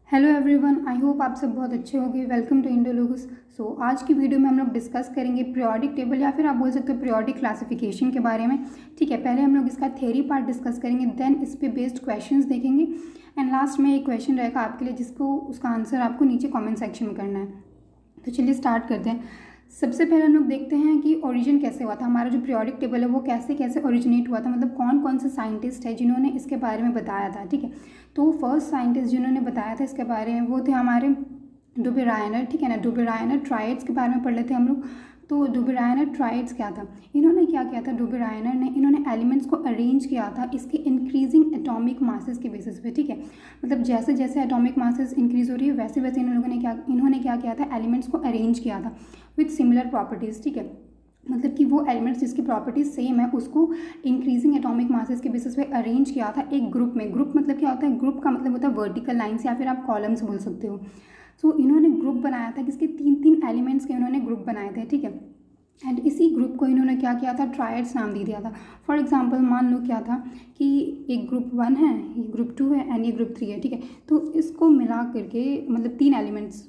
Hello everyone, I hope आप सब बहुत अच्छे होंगे। वेलकम टू इंडोलॉगस। आज की वीडियो में हम लोग डिस्कस करेंगे पीरियोडिक टेबल या फिर आप बोल सकते हो पीरियोडिक क्लासिफिकेशन के बारे में। ठीक है, पहले हम लोग इसका थ्योरी पार्ट डिस्कस करेंगे, देन इस पे बेस्ड क्वेश्चंस देखेंगे एंड लास्ट में एक क्वेश्चन रहेगा आपके लिए जिसको उसका आंसर आपको नीचे कॉमेंट सेक्शन में करना है। तो चलिए स्टार्ट करते हैं। सबसे पहले हम लोग देखते हैं कि ओरिजिन कैसे हुआ था, हमारा जो पीरियोडिक टेबल है वो कैसे कैसे ओरिजिनेट हुआ था, मतलब कौन कौन से साइंटिस्ट है जिन्होंने इसके बारे में बताया था। ठीक है, तो फर्स्ट साइंटिस्ट जिन्होंने बताया था इसके बारे में वो थे हमारे डुबे रायनर। ठीक है ना, डुबे रायनर ट्राइड्स के बारे में पढ़ लेते हैं हम लोग। तो डुबे रायनर ट्राइड्स क्या था, इन्होंने क्या किया था, डुबे रायनर ने इन्होंने एलिमेंट्स को अरेंज किया था इसके इंक्रीजिंग एटॉमिक मासेस के बेसिस पे। ठीक है, मतलब जैसे जैसे एटॉमिक मासेस इंक्रीज हो रही है वैसे वैसे इन्होंने क्या किया था, एलिमेंट्स को अरेंज किया था विथ सिमिलर प्रॉपर्टीज़। ठीक है, मतलब कि वो एलिमेंट्स जिसकी प्रॉपर्टीज सेम है उसको इंक्रीजिंग एटॉमिक मासेस के बेसिस पे अरेंज किया था एक ग्रुप में। ग्रुप मतलब क्या होता है, ग्रुप का मतलब होता है वर्टिकल लाइन्स या फिर आप कॉलम्स बोल सकते हो। सो इन्होंने ग्रुप बनाया था किसके, तीन तीन एलिमेंट्स के इन्होंने ग्रुप बनाए थे। ठीक है, एंड इसी ग्रुप को इन्होंने क्या किया था, ट्रायड्स नाम दे दिया था। फॉर एग्जांपल मान लो क्या था कि एक ग्रुप 1 है, ये ग्रुप 2 है एंड ये ग्रुप 3 है। ठीक है, तो इसको मिला करके मतलब तीन एलिमेंट्स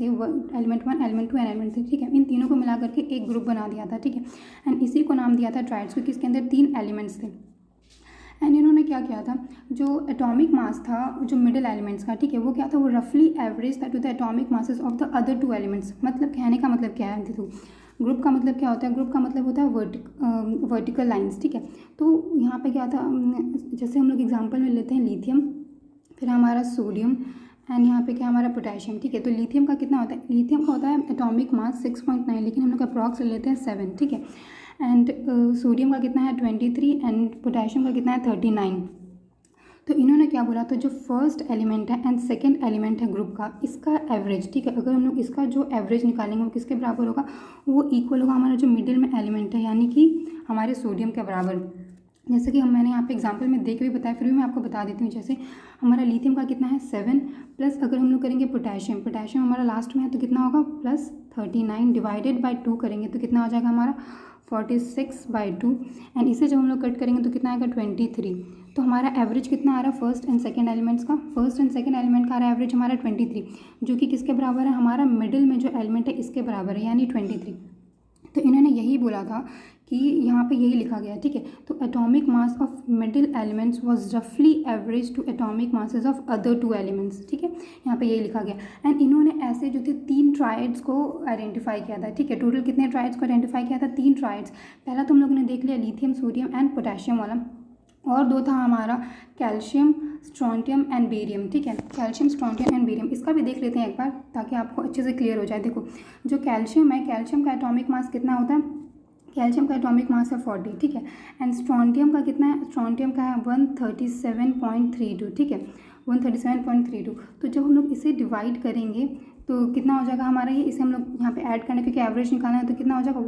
थे, एलिमेंट 1, एलिमेंट 2 एंड एलिमेंट 3। ठीक है, इन तीनों को मिला करके एक ग्रुप बना दिया था। ठीक है, एंड इसी को नाम दिया था ट्रायड्स क्योंकि इसके अंदर तीन एलिमेंट्स थे। एंड इन्होंने क्या किया था, जो एटॉमिक मास था जो मिडिल एलिमेंट्स का, ठीक है, वो क्या था, वो रफली एवरेज था to the atomic masses of the other two elements. मतलब कहने का मतलब क्या है, देखो ग्रुप का मतलब क्या होता है, ग्रुप का मतलब होता है वर्टिकल लाइंस। ठीक है, तो यहाँ पे क्या था, जैसे हम लोग एग्जांपल में लेते हैं लिथियम, फिर हमारा सोडियम एंड यहाँ पे क्या हमारा पोटेशियम। ठीक है, तो लिथियम का कितना होता है, लिथियम का होता है एटॉमिक मास 6.9, लेकिन हम लोग अप्रॉक्स लेते हैं 7। ठीक है, एंड सोडियम का कितना है 23 एंड पोटेशियम का कितना है 39। तो इन्होंने क्या बोला, तो जो फर्स्ट एलिमेंट है एंड सेकंड एलिमेंट है ग्रुप का, इसका एवरेज, ठीक है, अगर हम लोग इसका जो एवरेज निकालेंगे वो किसके बराबर होगा, वो इक्वल होगा हमारा जो मिडिल में एलिमेंट है यानी कि हमारे सोडियम के बराबर। जैसे कि मैंने यहाँ पे एग्जांपल में देख के भी बताया, फिर भी मैं आपको बता देती हूँ। जैसे हमारा लिथियम का कितना है 7 प्लस अगर हम लोग करेंगे पोटेशियम हमारा लास्ट में है तो कितना होगा प्लस 39 डिवाइडेड बाई 2 करेंगे तो कितना हो जाएगा हमारा 46/2 एंड इसे जब हम लोग कट करेंगे तो कितना आएगा 23। तो हमारा एवरेज कितना आ रहा है फर्स्ट एंड सेकंड एलिमेंट्स का, फर्स्ट एंड सेकंड एलिमेंट का आ रहा है एवरेज हमारा 23, जो कि किसके बराबर है, हमारा मिडिल में जो एलिमेंट है इसके बराबर है यानी 23। तो इन्होंने यही बोला था कि यहाँ पे यही लिखा गया है। ठीक है, तो atomic mass of middle elements was रफली average to atomic masses of other two elements. ठीक है, यहाँ पे यही लिखा गया एंड इन्होंने ऐसे जो थे तीन ट्राइड्स को आइडेंटिफाई किया था। ठीक है, टोटल कितने ट्राइड्स को आइडेंटिफाई किया था, तीन ट्राइड्स। पहला तो हम लोगों ने देख लिया लिथियम, सोडियम एंड पोटेशियम वाला, और दो था हमारा कैल्शियम, स्ट्रोंटियम एंड बेरियम। ठीक है, कैल्शियम, स्ट्रोंटियम एंड बेरियम, इसका भी देख लेते हैं एक बार ताकि आपको अच्छे से क्लियर हो जाए। देखो जो कैल्शियम है, कैल्शियम का एटॉमिक मास कितना होता है, कैल्शियम का एटॉमिक मास है 40। ठीक है, एंड स्ट्रोंटियम का कितना है, स्ट्रोंटियम का है 137.32। ठीक है, 137.32। तो जब हम लोग इसे डिवाइड करेंगे तो कितना हो जाएगा हमारा, ये इसे हम लोग यहाँ पे ऐड करने क्योंकि एवरेज निकालना है तो कितना हो जाएगा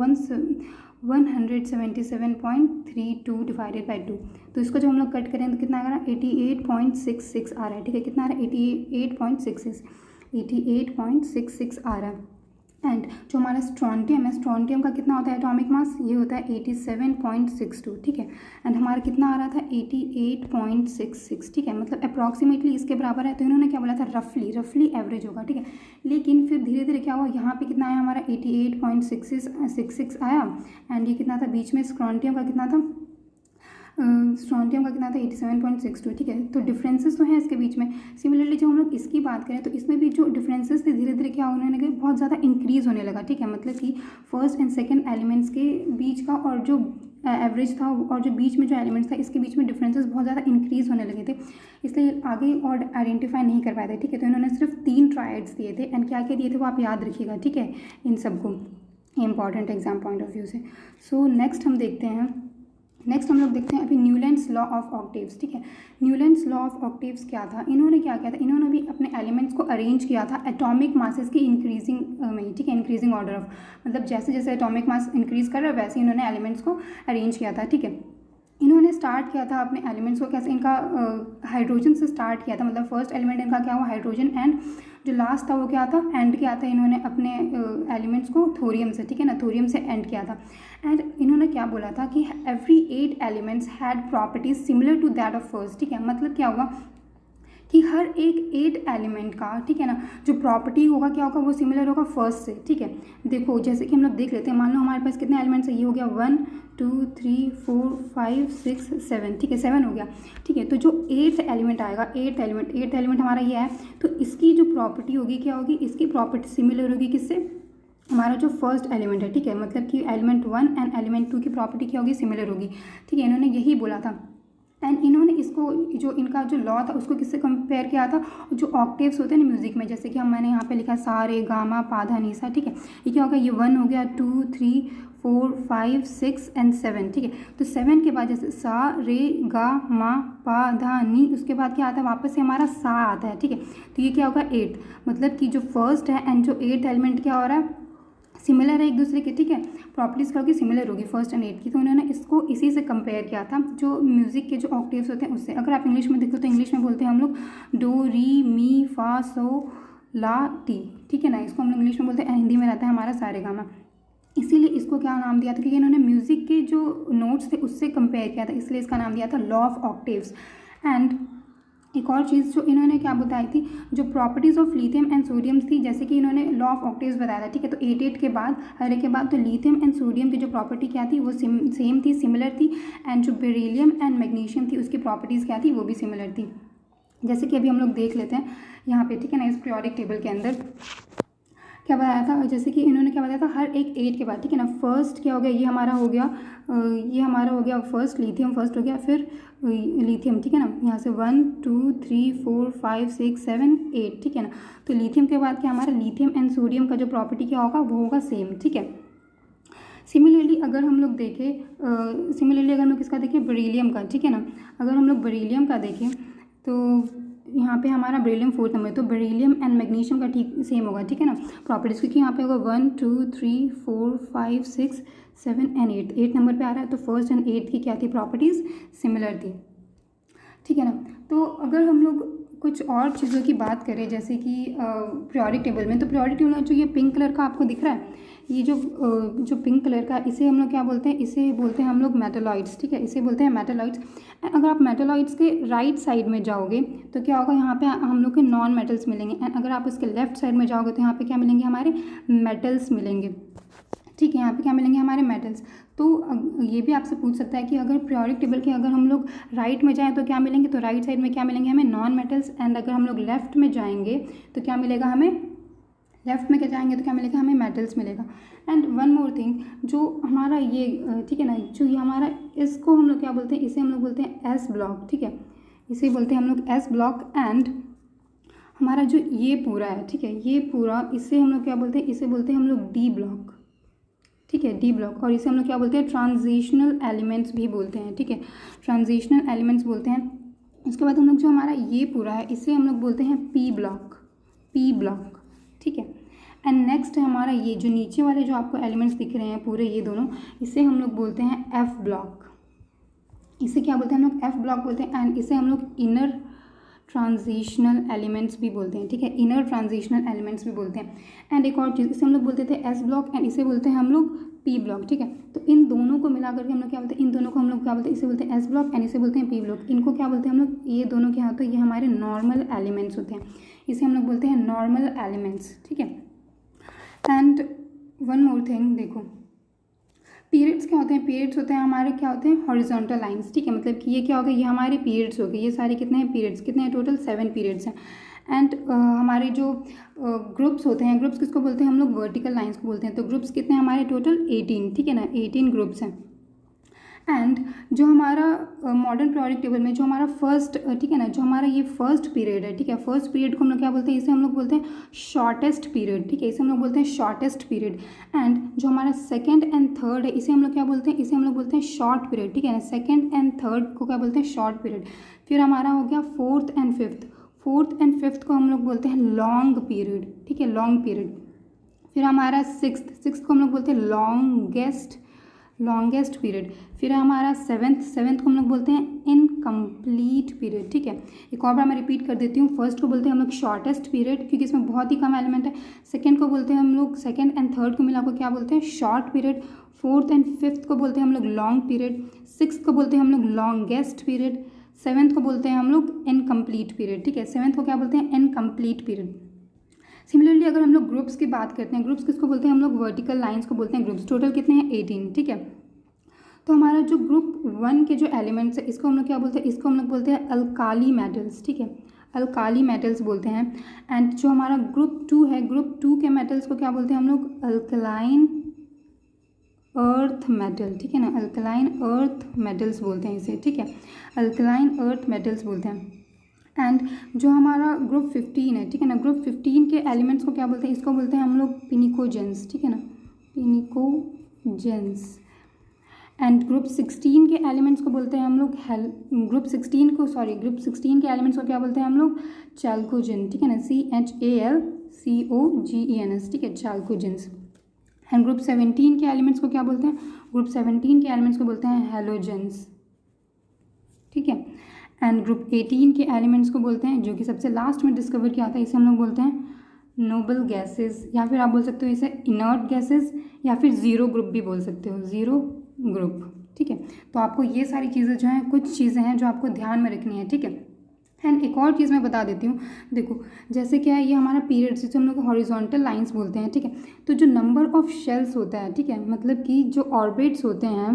177.32 डिवाइडेड बाई 2। तो इसको जब हम लोग कट करें तो कितना आ रहा है 88.66 आ रहा है। ठीक है, कितना आ रहा है 88.66 आ रहा है। एंड जो हमारा स्ट्रोंटियम है, स्ट्रोंटियम का कितना होता है एटॉमिक मास, ये होता है 87.62। ठीक है, एंड हमारा कितना आ रहा था 88.66। ठीक है, मतलब अप्रॉक्सीमेटली इसके बराबर है। तो इन्होंने क्या बोला था, रफली एवरेज होगा। ठीक है, लेकिन फिर धीरे धीरे क्या हुआ, यहाँ पे कितना आया हमारा 88.66 आया एंड ये कितना था बीच में, स्ट्रोंटियम का कितना था, स्ट्रोंटियम का कितना था 87.62। ठीक है, तो डिफरेंसेस तो हैं इसके बीच में। सिमिलरली जब हम लोग इसकी बात करें तो इसमें भी जो डिफरेंसेस थे धीरे धीरे क्या होने लगे, बहुत ज़्यादा इंक्रीज़ होने लगा। ठीक है, मतलब कि फर्स्ट एंड सेकंड एलिमेंट्स के बीच का और जो एवरेज था और जो बीच में जो एलिमेंट्स था इसके बीच में डिफरेंसेस बहुत ज़्यादा इंक्रीज़ होने लगे थे, इसलिए आगे और आइडेंटिफाई नहीं कर पाए थे। ठीक है, तो इन्होंने सिर्फ 3 ट्रायड्स दिए थे एंड क्या क्या दिए थे वो आप याद रखिएगा। ठीक है, इन सबको important exam point of view से। सो नेक्स्ट हम हम लोग देखते हैं अभी न्यूलैंड्स लॉ ऑफ ऑक्टेव्स। ठीक है, न्यूलैंड्स लॉ ऑफ ऑक्टेव्स क्या था, इन्होंने क्या किया था, इन्होंने भी अपने एलिमेंट्स को अरेंज किया था एटॉमिक मासेस की इंक्रीजिंग में। ठीक है, इंक्रीजिंग ऑर्डर ऑफ, मतलब जैसे जैसे एटॉमिक मास इंक्रीज कर रहा है वैसे इन्होंने एलिमेंट्स को अरेंज किया था। ठीक है, इन्होंने स्टार्ट किया था अपने एलिमेंट्स को कैसे, इनका हाइड्रोजन से स्टार्ट किया था, मतलब फर्स्ट एलिमेंट इनका क्या हुआ हाइड्रोजन एंड जो लास्ट था वो क्या था, एंड किया था इन्होंने अपने एलिमेंट्स को थोरियम से। ठीक है ना, थोरियम से एंड किया था एंड इन्होंने क्या बोला था कि every 8 elements had properties similar to that of first. ठीक है, मतलब क्या हुआ कि हर एक 8 एलिमेंट का, ठीक है ना, जो प्रॉपर्टी होगा क्या होगा, वो सिमिलर होगा फर्स्ट से। ठीक है, देखो जैसे कि हम लोग देख लेते हैं, मान लो हमारे पास कितने एलिमेंट्स है, ये हो गया 1 2 3 4 5 6 7, ठीक है 7 हो गया। ठीक है, तो जो 8th एलिमेंट आएगा, 8th एलिमेंट हमारा ये है, तो इसकी जो प्रॉपर्टी होगी क्या होगी, इसकी प्रॉपर्टी सिमिलर होगी किससे, हमारा जो फर्स्ट एलिमेंट है। ठीक है, मतलब कि एलिमेंट 1 एंड एलिमेंट 2 की प्रॉपर्टी क्या होगी, सिमिलर होगी। ठीक है, इन्होंने यही बोला था एंड इन्होंने इसको जो इनका जो लॉ था उसको किससे कंपेयर किया था, जो ऑक्टेव्स होते हैं ना म्यूजिक में, जैसे कि मैंने यहाँ पे लिखा सा रे गा मा पा धा नी सा। ठीक है, ये क्या होगा, ये 1 हो गया, 2 3 4 5 6 एंड 7। ठीक है, तो 7 के बाद जैसे सा रे गा मा पा धा नी, उसके बाद क्या आता है, वापस से हमारा सा आता है। ठीक है, तो ये क्या होगा 8, मतलब कि जो फर्स्ट है एंड जो 8th एलिमेंट क्या हो रहा है, सिमिलर है एक दूसरे के। ठीक है, प्रॉपर्टीज़ क्या होगी, सिमिलर होगी फर्स्ट एंड 8 की, तो उन्होंने इसको इसी से कंपेयर किया था, जो म्यूज़िक के जो ऑक्टेव्स होते हैं उससे। अगर आप इंग्लिश में देखो तो इंग्लिश में बोलते हैं हम लोग डो री मी फा सो ला टी। ठीक है ना, इसको हम लोग इंग्लिश में बोलते हैं, हिंदी में रहता है हमारा सा रे गा मा। इसीलिए इसको क्या नाम दिया था, क्योंकि इन्होंने म्यूज़िक के जो नोट्स थे उससे कंपेयर किया था, इसलिए इसका नाम दिया था लॉ ऑफ ऑक्टेव्स। एंड एक और चीज़ जो इन्होंने क्या बताई थी, जो properties of lithium and sodium थी, जैसे कि इन्होंने लॉ ऑफ ऑक्टेव्स बताया था। ठीक है, तो 8 के बाद, हर एक के बाद, तो लिथियम एंड सोडियम की जो प्रॉपर्टी क्या थी, वो सेम थी, सिमिलर थी। एंड जो बेरिलियम एंड मैग्नीशियम थी, उसकी प्रॉपर्टीज़ क्या थी, वो भी सिमिलर थी। जैसे कि अभी हम लोग देख लेते हैं यहाँ पे, ठीक है ना, इस पीरियोडिक टेबल के अंदर क्या बताया था, जैसे कि इन्होंने क्या बताया था, हर एक 8 के बाद, ठीक है ना, फर्स्ट क्या हो गया, ये हमारा हो गया फर्स्ट, लिथियम फर्स्ट हो गया, फिर लिथियम। ठीक है ना, यहाँ से 1 2 3 4 5 6 7 8। ठीक है ना, तो लिथियम के बाद क्या हमारा लिथियम एंड सोडियम का जो प्रॉपर्टी क्या होगा, वो होगा सेम। ठीक है, सिमिलरली अगर हम लोग किसका देखें, बेरिलियम का। ठीक है ना, अगर हम लोग बेरिलियम का देखें तो यहाँ पे हमारा बेरिलियम 4th नंबर, तो बेरिलियम एंड मैग्नीशियम का ठीक सेम होगा। ठीक है ना, प्रॉपर्टीज़, क्योंकि यहाँ पे होगा 1 2 3 4 5 6 7 एंड 8 नंबर पे आ रहा है, तो फर्स्ट एंड 8 की क्या थी, प्रॉपर्टीज़ सिमिलर थी। ठीक है ना, तो अगर हम लोग कुछ और चीज़ों की बात करें, जैसे कि पीरियोडिक टेबल में, तो पीरियोडिक टेबल में जो ये पिंक कलर का आपको दिख रहा है, ये जो पिंक कलर का, इसे हम लोग क्या बोलते हैं, इसे बोलते हैं हम लोग मेटलॉइड्स। ठीक है, इसे बोलते हैं मेटलॉइड्स। अगर आप मेटलॉइड्स के राइट साइड में जाओगे तो क्या होगा, यहाँ पे हम लोग के नॉन मेटल्स मिलेंगे, एंड अगर आप इसके लेफ्ट साइड में जाओगे तो यहाँ पे क्या मिलेंगे, हमारे मेटल्स मिलेंगे। ठीक है, यहाँ पे क्या मिलेंगे, हमारे मेटल्स। तो ये भी आपसे पूछ सकता है कि अगर पीरियोडिक टेबल के अगर हम लोग राइट में जाएँ तो क्या मिलेंगे, तो राइट साइड में क्या मिलेंगे, हमें नॉन मेटल्स। एंड अगर हम लोग लेफ्ट में जाएंगे तो क्या मिलेगा, हमें लेफ्ट में क्या जाएंगे तो क्या मिलेगा, हमें मेटल्स मिलेगा। एंड वन मोर थिंग, जो हमारा ये, ठीक है ना, जो ये हमारा, इसको हम लोग क्या बोलते हैं, इसे हम लोग बोलते हैं एस ब्लॉक। ठीक है, इसे बोलते हैं हम लोग एस ब्लॉक। एंड हमारा जो ये पूरा है, ठीक है, ये पूरा, इसे हम लोग क्या बोलते हैं, इसे बोलते हैं हम लोग डी ब्लॉक। ठीक है, डी ब्लॉक, और इसे हम लोग क्या बोलते हैं, ट्रांजिशनल एलिमेंट्स भी बोलते हैं। ठीक है, ट्रांजिशनल एलिमेंट्स बोलते हैं। उसके बाद हम लोग जो हमारा ये पूरा है, इसे हम लोग बोलते हैं पी ब्लॉक। ठीक है, एंड नेक्स्ट है हमारा ये जो नीचे वाले जो आपको एलिमेंट्स दिख रहे हैं पूरे, ये दोनों, इसे हम लोग बोलते हैं एफ ब्लॉक। इसे क्या बोलते हैं, हम लोग एफ ब्लॉक बोलते हैं। एंड इसे हम लोग इनर ट्रांजिशनल एलिमेंट्स भी बोलते हैं। ठीक है, इनर ट्रांजिशनल एलिमेंट्स भी बोलते हैं। एंड एक और चीज़, इसे हम लोग बोलते थे एस ब्लॉक, एंड इसे बोलते हैं हम लोग पी ब्लॉक। ठीक है, तो इन दोनों को मिला करके हम लोग क्या बोलते हैं, इन दोनों को हम लोग क्या बोलते हैं, इसे बोलते हैं एस ब्लॉक, एंड इसे बोलते हैं पी ब्लॉक। इनको क्या बोलते हैं हम लोग, ये दोनों क्या होते हैं, ये हमारे नॉर्मल एलिमेंट्स होते हैं, इसे हम लोग बोलते हैं नॉर्मल एलिमेंट्स। ठीक है, एंड वन मोर थिंग, देखो पीरियड्स क्या होते हैं, पीरियड्स होते हैं हमारे क्या होते हैं, हॉरिजॉन्टल लाइंस। ठीक है, मतलब कि ये क्या हो गया, ये हमारे पीरियड्स हो गए। ये सारे कितने हैं, पीरियड्स कितने हैं, टोटल 7 पीरियड्स हैं। एंड हमारे जो ग्रुप्स होते हैं, ग्रुप्स किसको बोलते हैं हम लोग, वर्टिकल लाइंस को बोलते हैं। तो ग्रुप्स कितने हैं हमारे, टोटल 18। ठीक है ना, 18 ग्रुप्स हैं। एंड जो हमारा मॉडर्न पीरियोडिक टेबल में जो हमारा फर्स्ट, ठीक है ना, जो हमारा ये फर्स्ट पीरियड है, ठीक है, फर्स्ट पीरियड को हम लोग क्या बोलते हैं, इसे हम लोग बोलते हैं शॉर्टेस्ट पीरियड। ठीक है, इसे हम लोग बोलते हैं शॉर्टेस्ट पीरियड। एंड जो हमारा सेकंड एंड थर्ड है, इसे हम लोग क्या बोलते हैं, इसे हम लोग बोलते हैं शॉर्ट पीरियड। ठीक है ना, सेकंड एंड थर्ड को क्या बोलते हैं, शॉर्ट पीरियड। फिर हमारा हो गया फोर्थ एंड फिफ्थ को हम लोग बोलते हैं लॉन्ग पीरियड। ठीक है, लॉन्ग पीरियड। फिर हमारा सिक्स्थ को हम लोग बोलते हैं लॉन्गेस्ट पीरियड। फिर हमारा सेवेंथ को हम लोग बोलते हैं इनकम्प्लीट पीरियड। ठीक है, एक और बार मैं रिपीट कर देती हूँ। फर्स्ट को बोलते हैं हम लोग शॉर्टेस्ट पीरियड, क्योंकि इसमें बहुत ही कम एलिमेंट है। सेकंड को बोलते हैं हम लोग, सेकंड एंड थर्ड को मिला को क्या बोलते हैं, short period. Fourth and fifth को बोलते हैं हम लोग लॉन्ग पीरियड। सिक्स्थ को बोलते हैं हम लोग लॉन्गेस्ट पीरियड। सेवन्थ को बोलते हैं हम लोग इनकम्प्लीट पीरियड, ठीक है। सेवन्थ को क्या बोलते हैं? Incomplete period. सिमिलरली अगर हम लोग ग्रुप्स की बात करते हैं, ग्रुप्स किसको बोलते हैं हम लोग? वर्टिकल लाइंस को बोलते हैं ग्रुप्स। टोटल कितने हैं? 18, ठीक है। तो हमारा जो ग्रुप 1 के जो एलिमेंट्स है इसको हम लोग क्या बोलते हैं? इसको हम लोग बोलते हैं अल्काली मेटल्स, ठीक है, अल्काली मेटल्स बोलते हैं। एंड जो हमारा ग्रुप 2 है, ग्रुप 2 के मेटल्स को क्या बोलते हैं हम लोग? अल्कलाइन अर्थ मेटल, ठीक है ना, अल्कलाइन अर्थ मेटल्स बोलते हैं इसे, ठीक है, अल्कलाइन अर्थ मेटल्स बोलते हैं। एंड जो हमारा ग्रुप 15 है, ठीक है ना, ग्रुप 15 के एलिमेंट्स को क्या बोलते हैं? इसको बोलते हैं हम लोग पिनिकोजेंस, ठीक है ना, पिनिकोजेंस। एंड ग्रुप 16 के एलिमेंट्स को बोलते हैं हम लोग ग्रुप 16 के एलिमेंट्स को क्या बोलते हैं हम लोग? चैल्कोजेन, ठीक है ना, CHALCOGENS, ठीक है, चैल्कोजेंस। एंड ग्रुप 17 के एलिमेंट्स को क्या बोलते हैं? ग्रुप 17 के एलिमेंट्स को बोलते हैं हैलोजेंस, ठीक है। एंड ग्रुप 18 के एलिमेंट्स को बोलते हैं, जो कि सबसे लास्ट में डिस्कवर किया था, इसे हम लोग बोलते हैं नोबल गैसेस, या फिर आप बोल सकते हो इसे इनर्ट गैसेस, या फिर ज़ीरो ग्रुप भी बोल सकते हो, ज़ीरो ग्रुप, ठीक है। तो आपको ये सारी चीज़ें जो हैं, कुछ चीज़ें हैं जो आपको ध्यान में रखनी है, ठीक है। एंड एक और चीज़ मैं बता देती हूँ, देखो जैसे क्या है, ये हमारा पीरियड जिसे हम लोग हॉरिजॉन्टल लाइंस बोलते हैं, ठीक है। तो जो नंबर ऑफ शेल्स होता है, ठीक है, मतलब कि जो ऑर्बिट्स होते हैं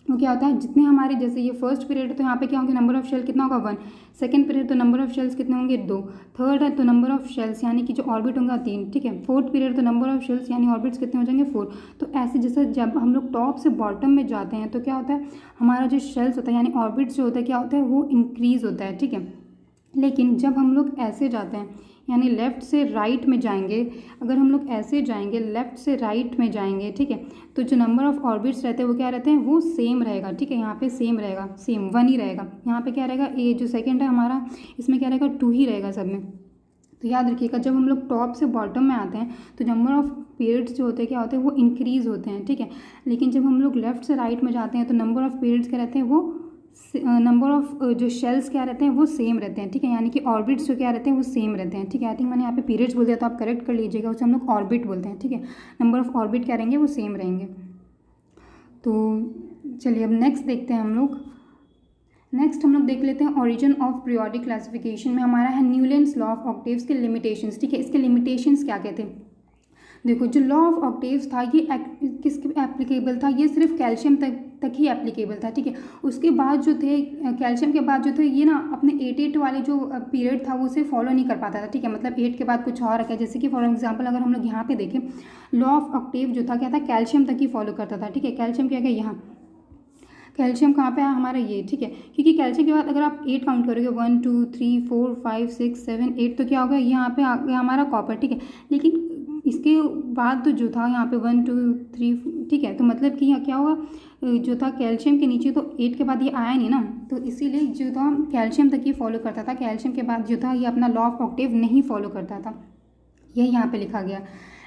वो क्या होता है, जितने हमारे, जैसे ये फर्स्ट पीरियड है तो यहाँ पे क्या होंगे? नंबर ऑफ शेल कितना होगा? 1। सेकंड पीरियड तो नंबर ऑफ शेल्स कितने होंगे? 2। थर्ड है तो नंबर ऑफ शेल्स यानी कि जो ऑर्बिट होगा 3, ठीक है। फोर्थ पीरियड तो नंबर ऑफ शेल्स यानी ऑर्बिट्स कितने हो जाएंगे? 4। तो ऐसे जैसे जब हम लोग टॉप से बॉटम में जाते हैं तो क्या होता है, हमारा जो शेल्स होता है यानी ऑर्बिट्स जो होता है क्या होता है? वो इंक्रीज होता है, ठीक है। लेकिन जब हम लोग ऐसे जाते हैं यानी लेफ़्ट से राइट में जाएंगे, अगर हम लोग ऐसे जाएंगे लेफ़्ट से राइट में जाएंगे, ठीक है, तो जो नंबर ऑफ ऑर्बिट्स रहते हैं वो क्या रहते हैं? वो सेम रहेगा, ठीक है। यहाँ पे सेम रहेगा, सेम 1 ही रहेगा। यहाँ पे क्या रहेगा? ये जो सेकंड है हमारा, इसमें क्या रहेगा? 2 ही रहेगा सब में। तो याद रखिएगा, जब हम लोग टॉप से बॉटम में आते हैं तो नंबर ऑफ पीरियड्स जो होते हैं क्या होते हैं? वो इंक्रीज़ होते हैं, ठीक है। लेकिन जब हम लोग लेफ़्ट से राइट में जाते हैं तो नंबर ऑफ पीरियड्स क्या रहते हैं? वो नंबर ऑफ जो शेल्स क्या रहते हैं? वो सेम रहते हैं, ठीक है, यानी कि ऑर्बिट्स जो क्या रहते हैं? वो सेम रहते हैं, ठीक है। आई थिंक मैंने यहाँ पे पीरियड्स बोल दिया तो आप करेक्ट कर लीजिएगा, उसे हम लोग ऑर्बिट बोलते हैं, ठीक है। नंबर ऑफ ऑर्बिट क्या रहेंगे? वो सेम रहेंगे। तो चलिए अब नेक्स्ट देखते हैं हम लोग। नेक्स्ट हम लोग देख लेते हैं ओरिजिन ऑफ पीरियोडिक क्लासिफिकेशन में हमारा है न्यूलैंड्स लॉ ऑफ ऑक्टेव्स के लिमिटेशंस, ठीक है। इसके लिमिटेशंस क्या कहते हैं? देखो, जो लॉ ऑफ ऑक्टेव्स था ये किसके एप्लीकेबल था? ये सिर्फ कैल्शियम तक ही एप्लीकेबल था, ठीक है। उसके बाद जो थे, कैल्शियम के बाद जो थे, ये ना अपने 8 वाले जो पीरियड था वो उसे फॉलो नहीं कर पाता था, ठीक है। मतलब 8 के बाद कुछ और रखा है, जैसे कि फॉर एग्जांपल अगर हम लोग यहाँ पे देखें, लॉ ऑफ ऑक्टेव जो था क्या था? कैल्शियम तक ही फॉलो करता था, ठीक है। कैल्शियम क्या गया? यहाँ कैल्शियम कहाँ पे है हमारा? ये, ठीक है। क्योंकि कैल्शियम के बाद अगर आप 8 काउंट करोगे 1 2 3 4 5 6 7 8 तो क्या होगा? यहाँ पे आ गया हमारा कॉपर, ठीक है। लेकिन इसके बाद तो जो था यहाँ पे 1 2 3, ठीक है। तो मतलब कि यहाँ क्या हुआ, जो था कैल्शियम के नीचे तो 8 के बाद ये आया नहीं ना, तो इसीलिए जो था कैल्शियम तक ही फॉलो करता था। कैल्शियम के बाद जो था ये अपना लॉ ऑफ ऑक्टेव नहीं फॉलो करता था, यही यहाँ पे लिखा गया।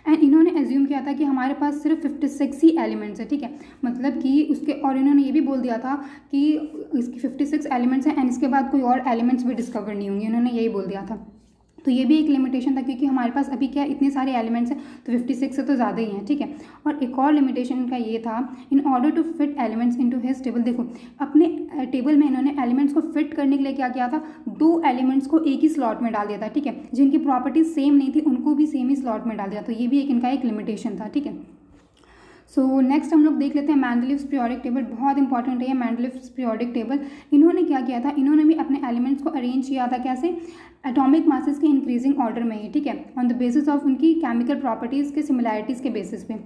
एंड इन्होंने एज्यूम किया था कि हमारे पास सिर्फ 56 ही एलिमेंट्स है, ठीक है। मतलब कि उसके, और इन्होंने ये भी बोल दिया था कि इसके 56 एलिमेंट्स हैं एंड इसके बाद कोई और एलिमेंट्स भी डिस्कवर नहीं होंगे, इन्होंने यही बोल दिया था। तो ये भी एक लिमिटेशन था क्योंकि हमारे पास अभी क्या इतने सारे एलिमेंट्स हैं, तो 56 से तो ज़्यादा ही हैं, ठीक है। और एक और लिमिटेशन का ये था, in order to fit elements into his table. देखो, अपने टेबल में इन्होंने एलिमेंट्स को फिट करने के लिए क्या किया था? 2 एलिमेंट्स को एक ही स्लॉट में डाल दिया था, ठीक है। जिनकी प्रॉपर्टीज सेम नहीं थी उनको भी सेम ही स्लॉट में डाल दिया, तो ये भी एक इनका एक लिमिटेशन था, ठीक है। सो नेक्स्ट हम लोग देख लेते हैं मेंडलीव्स पीरियोडिक टेबल। बहुत इंपॉर्टेंट है मेंडलीव्स पीरियोडिक टेबल। इन्होंने क्या किया था? इन्होंने भी अपने एलिमेंट्स को अरेंज किया था कैसे? एटॉमिक मासेस के इंक्रीजिंग ऑर्डर में ही, ठीक है, ऑन द बेसिस ऑफ उनकी केमिकल प्रॉपर्टीज़ के सिमिलैरिटीज़ के बेसिस पे।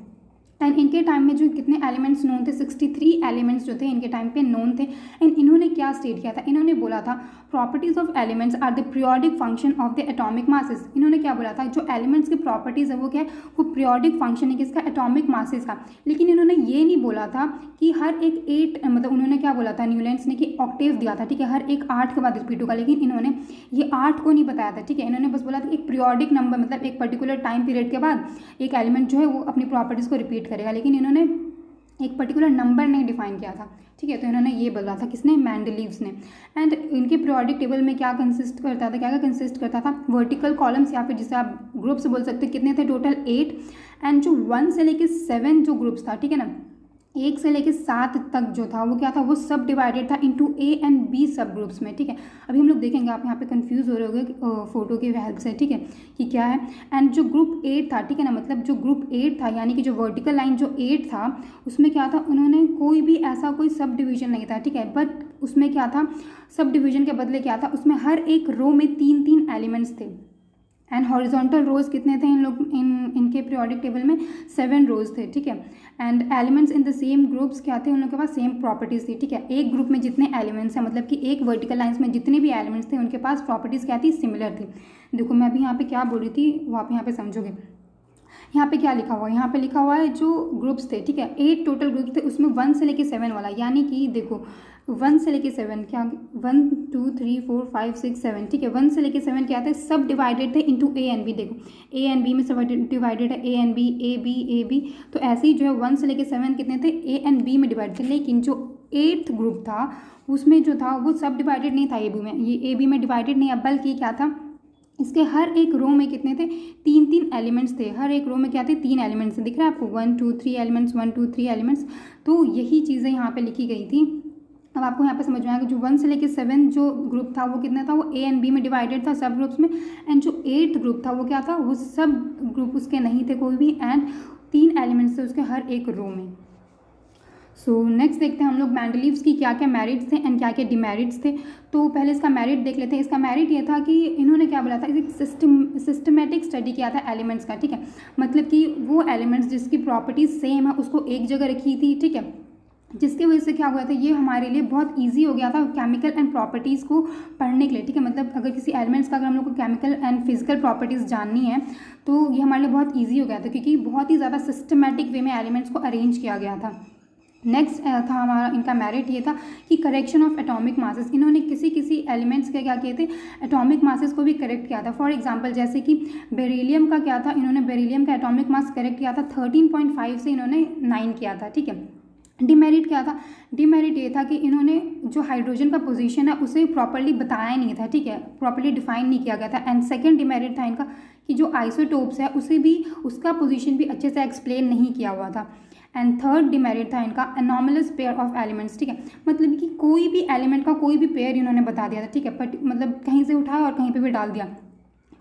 एंड इनके टाइम में जो कितने एलिमेंट्स नोन थे? 63 एलिमेंट्स जो थे इनके टाइम पे नोन थे। एंड इन्होंने क्या स्टेट किया था? इन्होंने बोला था properties of elements are the periodic function of the atomic masses. इन्होंने क्या बोला था? जो एलिमेंट्स की प्रॉपर्टीज़ है वो क्या है? वो पीरियोडिक फंक्शन है किसका? एटॉमिक मासेस का। लेकिन इन्होंने ये नहीं बोला था कि हर एक 8, मतलब उन्होंने क्या बोला था न्यूलैंड्स ने कि ऑक्टेव दिया था, ठीक है, हर एक 8 के बाद रिपीट होगा। लेकिन इन्होंने ये 8 को नहीं बताया था, ठीक है। इन्होंने बस बोला था एक पीरियोडिक नंबर, मतलब एक पर्टिकुलर टाइम पीरियड के बाद एक एलिमेंट जो है वो अपनी प्रॉपर्टीज़ को रिपीट करेगा। लेकिन इन्होंने एक पर्टिकुलर नंबर नहीं डिफाइन किया था, ठीक है। तो इन्होंने ये बोला था, किसने? मेंडलीव्स ने। एंड इनके पीरियोडिक टेबल में क्या कंसिस्ट करता था? क्या कंसिस्ट करता था? वर्टिकल कॉलम्स, या फिर जिसे आप ग्रुप्स बोल सकते हैं। कितने थे टोटल? 8। एंड जो 1 से लेके 7 जो ग्रुप्स था, ठीक है ना, 1 से लेकर 7 तक जो था वो क्या था, वो सब डिवाइडेड था इनटू ए एंड बी सब ग्रुप्स में, ठीक है। अभी हम लोग देखेंगे, आप यहाँ पे कंफ्यूज हो रहे होंगे फोटो की हेल्प से, ठीक है, कि क्या है। एंड जो ग्रुप 8 था, ठीक है ना, मतलब जो ग्रुप 8 था यानी कि जो वर्टिकल लाइन जो 8 था उसमें क्या था, उन्होंने कोई भी ऐसा कोई सब डिवीजन नहीं था, ठीक है। बट उसमें क्या था, सब डिवीजन के बदले क्या था, उसमें हर एक रो में 3-3 एलिमेंट्स थे। एंड हॉरिजॉन्टल रोज कितने थे इन लोग, इनके पीरियोडिक टेबल में 7 रोज थे, ठीक है। And elements in the same groups क्या थे, उन लोगों के पास सेम प्रॉपर्टीज थी, ठीक है। एक ग्रुप में जितने एलिमेंट्स हैं, मतलब कि एक वर्टिकल लाइंस में जितने भी एलिमेंट्स थे उनके पास प्रॉपर्टीज क्या थी, सिमिलर थी। देखो मैं अभी यहाँ पे क्या बोल रही थी वो आप यहाँ पे समझोगे। यहाँ पे क्या लिखा हुआ है, यहाँ पे लिखा हुआ है जो ग्रुप्स थे, ठीक है, 8 टोटल ग्रुप्स थे, उसमें 1 से लेके 7 वाला, यानी कि देखो 1 से लेके 7 क्या, 1 2 3 4 5 6 7, ठीक है। 1 से लेके 7 क्या थे, सब डिवाइडेड थे इनटू ए एंड बी। देखो ए एंड बी में सब डिवाइडेड है, A and B, A B. तो ऐसे ही जो है 1 से लेके 7 कितने थे, ए एंड बी में डिवाइड थे। लेकिन जो 8th ग्रुप था उसमें जो था वो सब डिवाइडेड नहीं था ए बी में, ये ए बी में डिवाइडेड नहीं है, बल्कि क्या था, इसके हर एक रो में कितने थे, 3-3 एलिमेंट्स थे। हर एक रो में क्या थे, 3 एलिमेंट्स दिख रहा है आपको, 1 2 3 एलिमेंट्स, 1 2 3 एलिमेंट्स। तो यही चीज़ें यहाँ पे लिखी गई थी। अब आपको यहाँ पे समझ में आएगा, जो 1 से लेकर 7 जो ग्रुप था वो कितना था, वो ए एंड बी में डिवाइडेड था सब ग्रुप्स में। एंड जो 8th ग्रुप था वो क्या था, वो सब ग्रुप उसके नहीं थे कोई भी, एंड 3 एलिमेंट्स थे उसके हर एक रो में। सो नेक्स्ट देखते हैं हम लोग मेंडलीव्स की क्या क्या मेरिट्स थे एंड क्या क्या डिमेरिट्स थे। तो पहले इसका मेरिट देख लेते हैं। इसका मेरिट ये था कि इन्होंने क्या बोला था, एक सिस्टमेटिक स्टडी किया था एलिमेंट्स का, ठीक है। मतलब कि वो एलिमेंट्स जिसकी प्रॉपर्टीज सेम है उसको एक जगह रखी थी, ठीक है, जिसकी वजह से क्या हुआ था, ये हमारे लिए बहुत इजी हो गया था केमिकल एंड प्रॉपर्टीज़ को पढ़ने के लिए, ठीक है। मतलब अगर किसी एलिमेंट्स का अगर हम लोग को केमिकल एंड फिजिकल प्रॉपर्टीज़ जाननी है तो ये हमारे लिए बहुत ईजी हो गया था, क्योंकि बहुत ही ज़्यादा सिस्टमेटिक वे में एलिमेंट्स को अरेंज किया गया था। नेक्स्ट था हमारा, इनका मेरिट ये था कि करेक्शन ऑफ एटॉमिक मासेस। इन्होंने किसी एलिमेंट्स के क्या किए थे, एटॉमिक मासेस को भी करेक्ट किया था। फॉर एग्जांपल जैसे कि बेरिलियम का क्या था, इन्होंने बेरिलियम का एटॉमिक मास करेक्ट किया था, 13.5 से इन्होंने 9 किया था, ठीक है। डिमेरिट क्या था, डिमेरिट ये था कि इन्होंने जो हाइड्रोजन का पोजीशन है उसे प्रॉपर्ली बताया नहीं था, ठीक है, प्रॉपर्ली डिफाइन नहीं किया गया था। एंड सेकंड डिमेरिट था इनका कि जो आइसोटोप्स है उसे भी, उसका पोजीशन भी अच्छे से एक्सप्लेन नहीं किया हुआ था। एंड थर्ड डिमेरिट था इनका अनॉमलस पेयर ऑफ एलिमेंट्स, ठीक है। मतलब कि कोई भी एलिमेंट का कोई भी पेयर इन्होंने बता दिया था, ठीक है, बट मतलब कहीं से उठाया और कहीं पे भी डाल दिया।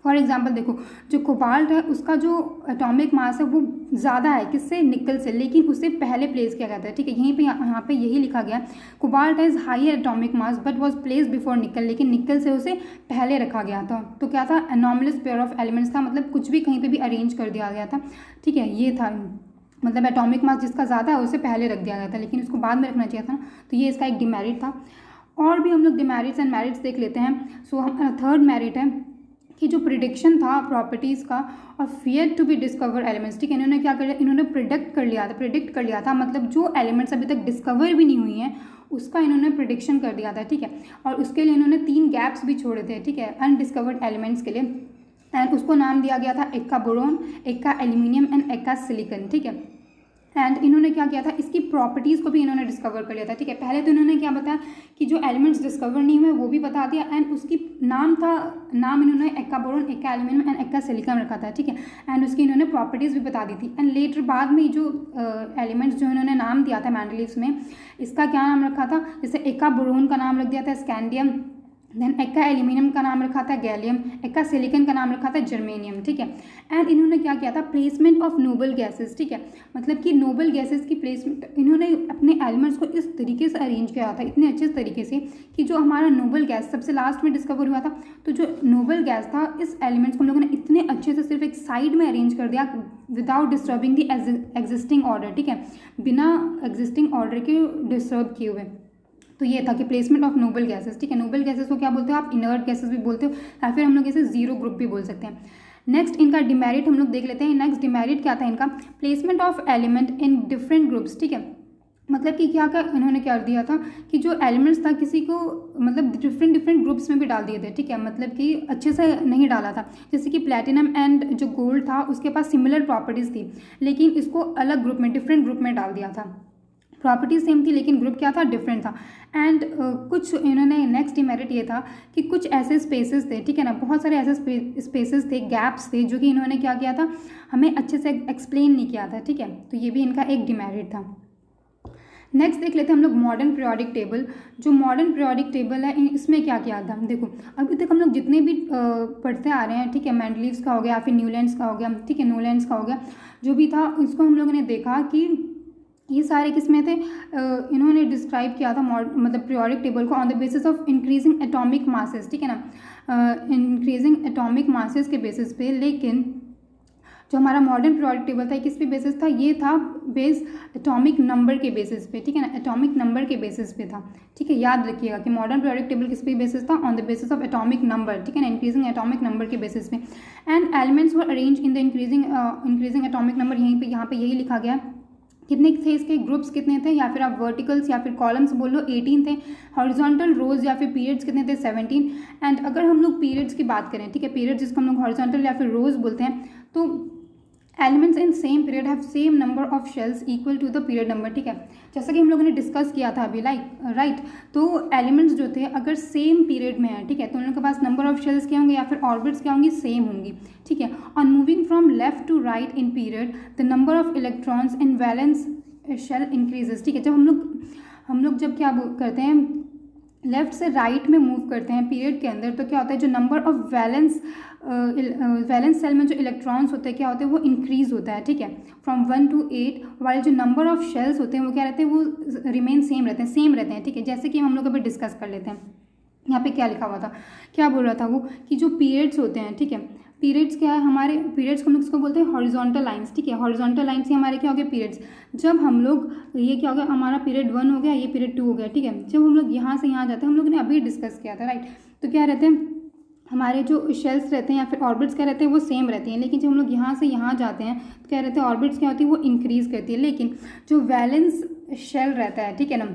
फॉर एग्जांपल देखो, जो कोबाल्ट है उसका जो एटॉमिक मास है वो ज़्यादा है किससे, निकल से, लेकिन उसे पहले प्लेस किया गया था, ठीक है। यहीं पे यहाँ पे यही लिखा गया, cobalt has higher atomic mass but was place before nickel, लेकिन निकल से उसे पहले रखा गया था। तो क्या था, एनॉमलस पेयर ऑफ एलिमेंट्स था, मतलब कुछ भी कहीं पर भी अरेंज कर दिया गया था, ठीक है। ये था, मतलब एटॉमिक मास जिसका ज़्यादा है उसे पहले रख दिया गया था, लेकिन उसको बाद में रखना चाहिए था ना। तो ये इसका एक डिमेरिट था। और भी हम लोग डिमेरिट्स एंड मेरिट्स देख लेते हैं। सो हमारा थर्ड मेरिट है कि जो प्रिडिक्शन था प्रॉपर्टीज़ का और fear to be discover elements, ठीक है, इन्होंने क्या कर लिया, इन्होंने प्रिडिक्ट कर लिया था, मतलब जो एलिमेंट्स अभी तक डिस्कवर भी नहीं हुई हैं उसका इन्होंने प्रिडिक्शन कर दिया था, ठीक है। और उसके लिए इन्होंने 3 गैप्स भी छोड़े थे, ठीक है, अनडिस्कवर्ड एलिमेंट्स के लिए। एंड उसको नाम दिया गया था एक का बोरोन, एक का एल्यूमिनियम एंड एक का सिलिकॉन, ठीक है। एंड इन्होंने क्या किया था, इसकी प्रॉपर्टीज़ को भी इन्होंने डिस्कवर कर लिया था, ठीक है। पहले तो इन्होंने क्या बताया कि जो एलिमेंट्स डिस्कवर नहीं हुए वो भी बता दिया, एंड उसकी नाम इन्होंने Ekka boron, Ekka aluminium and Ekka silicon रखा था, ठीक है। एंड उसकी इन्होंने प्रॉपर्टीज़ भी बता दी थी। एंड लेटर बाद में जो एलिमेंट्स जो इन्होंने नाम दिया था मेंडलीव्स में, इसका क्या नाम रखा था, जैसे एक्का बोरोन का नाम रख दिया था स्कैंडियम, देन एक्का एल्यूमिनियम का नाम रखा था गैलियम, एक्का सिलिकॉन का नाम रखा था जर्मेनियम, ठीक है। एंड इन्होंने क्या किया था, प्लेसमेंट ऑफ नोबल गैसेस, ठीक है, मतलब कि नोबल गैसेस की प्लेसमेंट इन्होंने अपने एलिमेंट्स को इस तरीके से अरेंज किया था, इतने अच्छे तरीके से कि जो हमारा नोबल गैस सबसे लास्ट में डिस्कवर हुआ था, तो जो नोबल गैस था इस एलिमेंट्स को हम लोगों ने इतने अच्छे से सिर्फ एक साइड में अरेंज कर दिया without disturbing the existing order, ठीक है, बिना एग्जिस्टिंग ऑर्डर के डिस्टर्ब किए हुए। तो ये था कि प्लेसमेंट ऑफ नोबल गैसेस, ठीक है। नोबल गैसेस को क्या बोलते हो आप, इनर्ट गैसेस भी बोलते हो, या फिर हम लोग इसे जीरो ग्रुप भी बोल सकते हैं। नेक्स्ट इनका डिमेरिट हम लोग देख लेते हैं। नेक्स्ट डिमेरिट क्या था इनका, placement of element in different groups, ठीक है। मतलब कि क्या इन्होंने क्या दिया था कि जो एलिमेंट्स था किसी को मतलब डिफरेंट ग्रुप्स में भी डाल दिए थे, ठीक है, मतलब कि अच्छे से नहीं डाला था। जैसे कि प्लैटिनम एंड जो गोल्ड था उसके पास सिमिलर प्रॉपर्टीज़ थी, लेकिन इसको अलग ग्रुप में, डिफरेंट ग्रुप में डाल दिया था। प्रॉपर्टीज सेम थी लेकिन ग्रुप क्या था, डिफरेंट था। एंड कुछ इन्होंने नेक्स्ट डिमेरिट ये था कि कुछ ऐसे स्पेसेस थे, ठीक है ना, बहुत सारे ऐसे स्पेसेस थे, गैप्स थे, जो कि इन्होंने क्या किया था, हमें अच्छे से एक्सप्लेन नहीं किया था, ठीक है। तो ये भी इनका एक डिमेरिट था। नेक्स्ट देख लेते हैं हम लोग मॉडर्न पीरियोडिक टेबल। जो मॉडर्न पीरियोडिक टेबल है इसमें क्या किया था, देखो अभी तक हम लोग जितने भी पढ़ते आ रहे हैं, ठीक है, मेंडलीव्स का हो गया, फिर न्यूलैंड्स का हो गया, ठीक है, न्यूलैंड्स का हो गया, जो भी था इसको हम लोगों ने देखा कि ये सारे किसमें थे, इन्होंने डिस्क्राइब किया था मतलब पीरियोडिक टेबल को on the basis of increasing atomic masses, ठीक है ना, इंक्रीजिंग एटॉमिक मासेस के बेसिस पे। लेकिन जो हमारा मॉडर्न पीरियोडिक टेबल था किस पे बेसिस था, ये था बेस एटॉमिक नंबर के बेसिस पे, ठीक है ना, एटॉमिक नंबर के बेसिस पे था, ठीक है। याद रखिएगा कि मॉडर्न पीरियोडिक टेबल किस पे बेसिस था, on the basis of atomic number, ठीक है ना, इंक्रीजिंग एटॉमिक नंबर के बेसिस पे। And elements were arrange in the increasing atomic number. यहाँ पे यही लिखा गया। कितने थे इसके ग्रुप्स, कितने थे, या फिर आप वर्टिकल्स या फिर कॉलम्स बोल लो, 18 थे। हॉरिजॉन्टल रोज या फिर पीरियड्स कितने थे, 17। एंड अगर हम लोग पीरियड्स की बात करें, ठीक है, पीरियड जिसको हम लोग हॉरिजॉन्टल या फिर रोज बोलते हैं, तो elements in same period have same number of shells equal to the period number, ठीक है, जैसा कि हम लोगों ने डिस्कस किया था अभी, राइट। तो एलिमेंट्स जो थे अगर सेम पीरियड में है, ठीक है, तो उन लोगों के पास नंबर ऑफ शेल्स क्या होंगे या फिर ऑर्बिट्स क्या होंगी, सेम होंगी, ठीक है। On moving from left to right in period the number of electrons in valence shell increases, ठीक है। जब हम लोग जब क्या करते हैं, लेफ्ट से राइट में मूव करते हैं पीरियड के अंदर, तो क्या होता है, जो नंबर ऑफ वैलेंस सेल में जो इलेक्ट्रॉन्स होते हैं क्या होते हैं, वो इंक्रीज होता है, ठीक है, फ्रॉम 1 to 8। वाइल जो नंबर ऑफ शेल्स होते हैं वो क्या रहते हैं, वो रिमेन सेम रहते हैं, ठीक है। जैसे कि हम लोग अभी डिस्कस कर लेते हैं, यहाँ पे क्या लिखा हुआ था, क्या बोल रहा था वो, कि जो पीरियड्स होते हैं, ठीक है, पीरियड्स क्या है हमारे, पीरियड्स को हम लोग इसको बोलते हैं हॉरिजॉन्टल लाइंस, ठीक है, हॉरिजॉन्टल लाइंस ही हमारे क्या हो गए, पीरियड्स। जब हम लोग ये क्या हो गया, हमारा पीरियड 1 हो गया, ये पीरियड 2 हो गया, ठीक है। जब हम लोग यहाँ से यहाँ जाते हैं, हम लोग ने अभी डिस्कस किया था, राइट, तो क्या रहते हैं हमारे जो शेल्स रहते हैं या फिर ऑर्बिट्स क्या रहते हैं, वो सेम रहती हैं। लेकिन जब हम लोग यहाँ से यहाँ जाते हैं तो क्या रहते हैं, ऑर्बिट्स क्या होती है, वो इंक्रीज़ करती है। लेकिन जो वैलेंस शेल रहता है, ठीक है ना,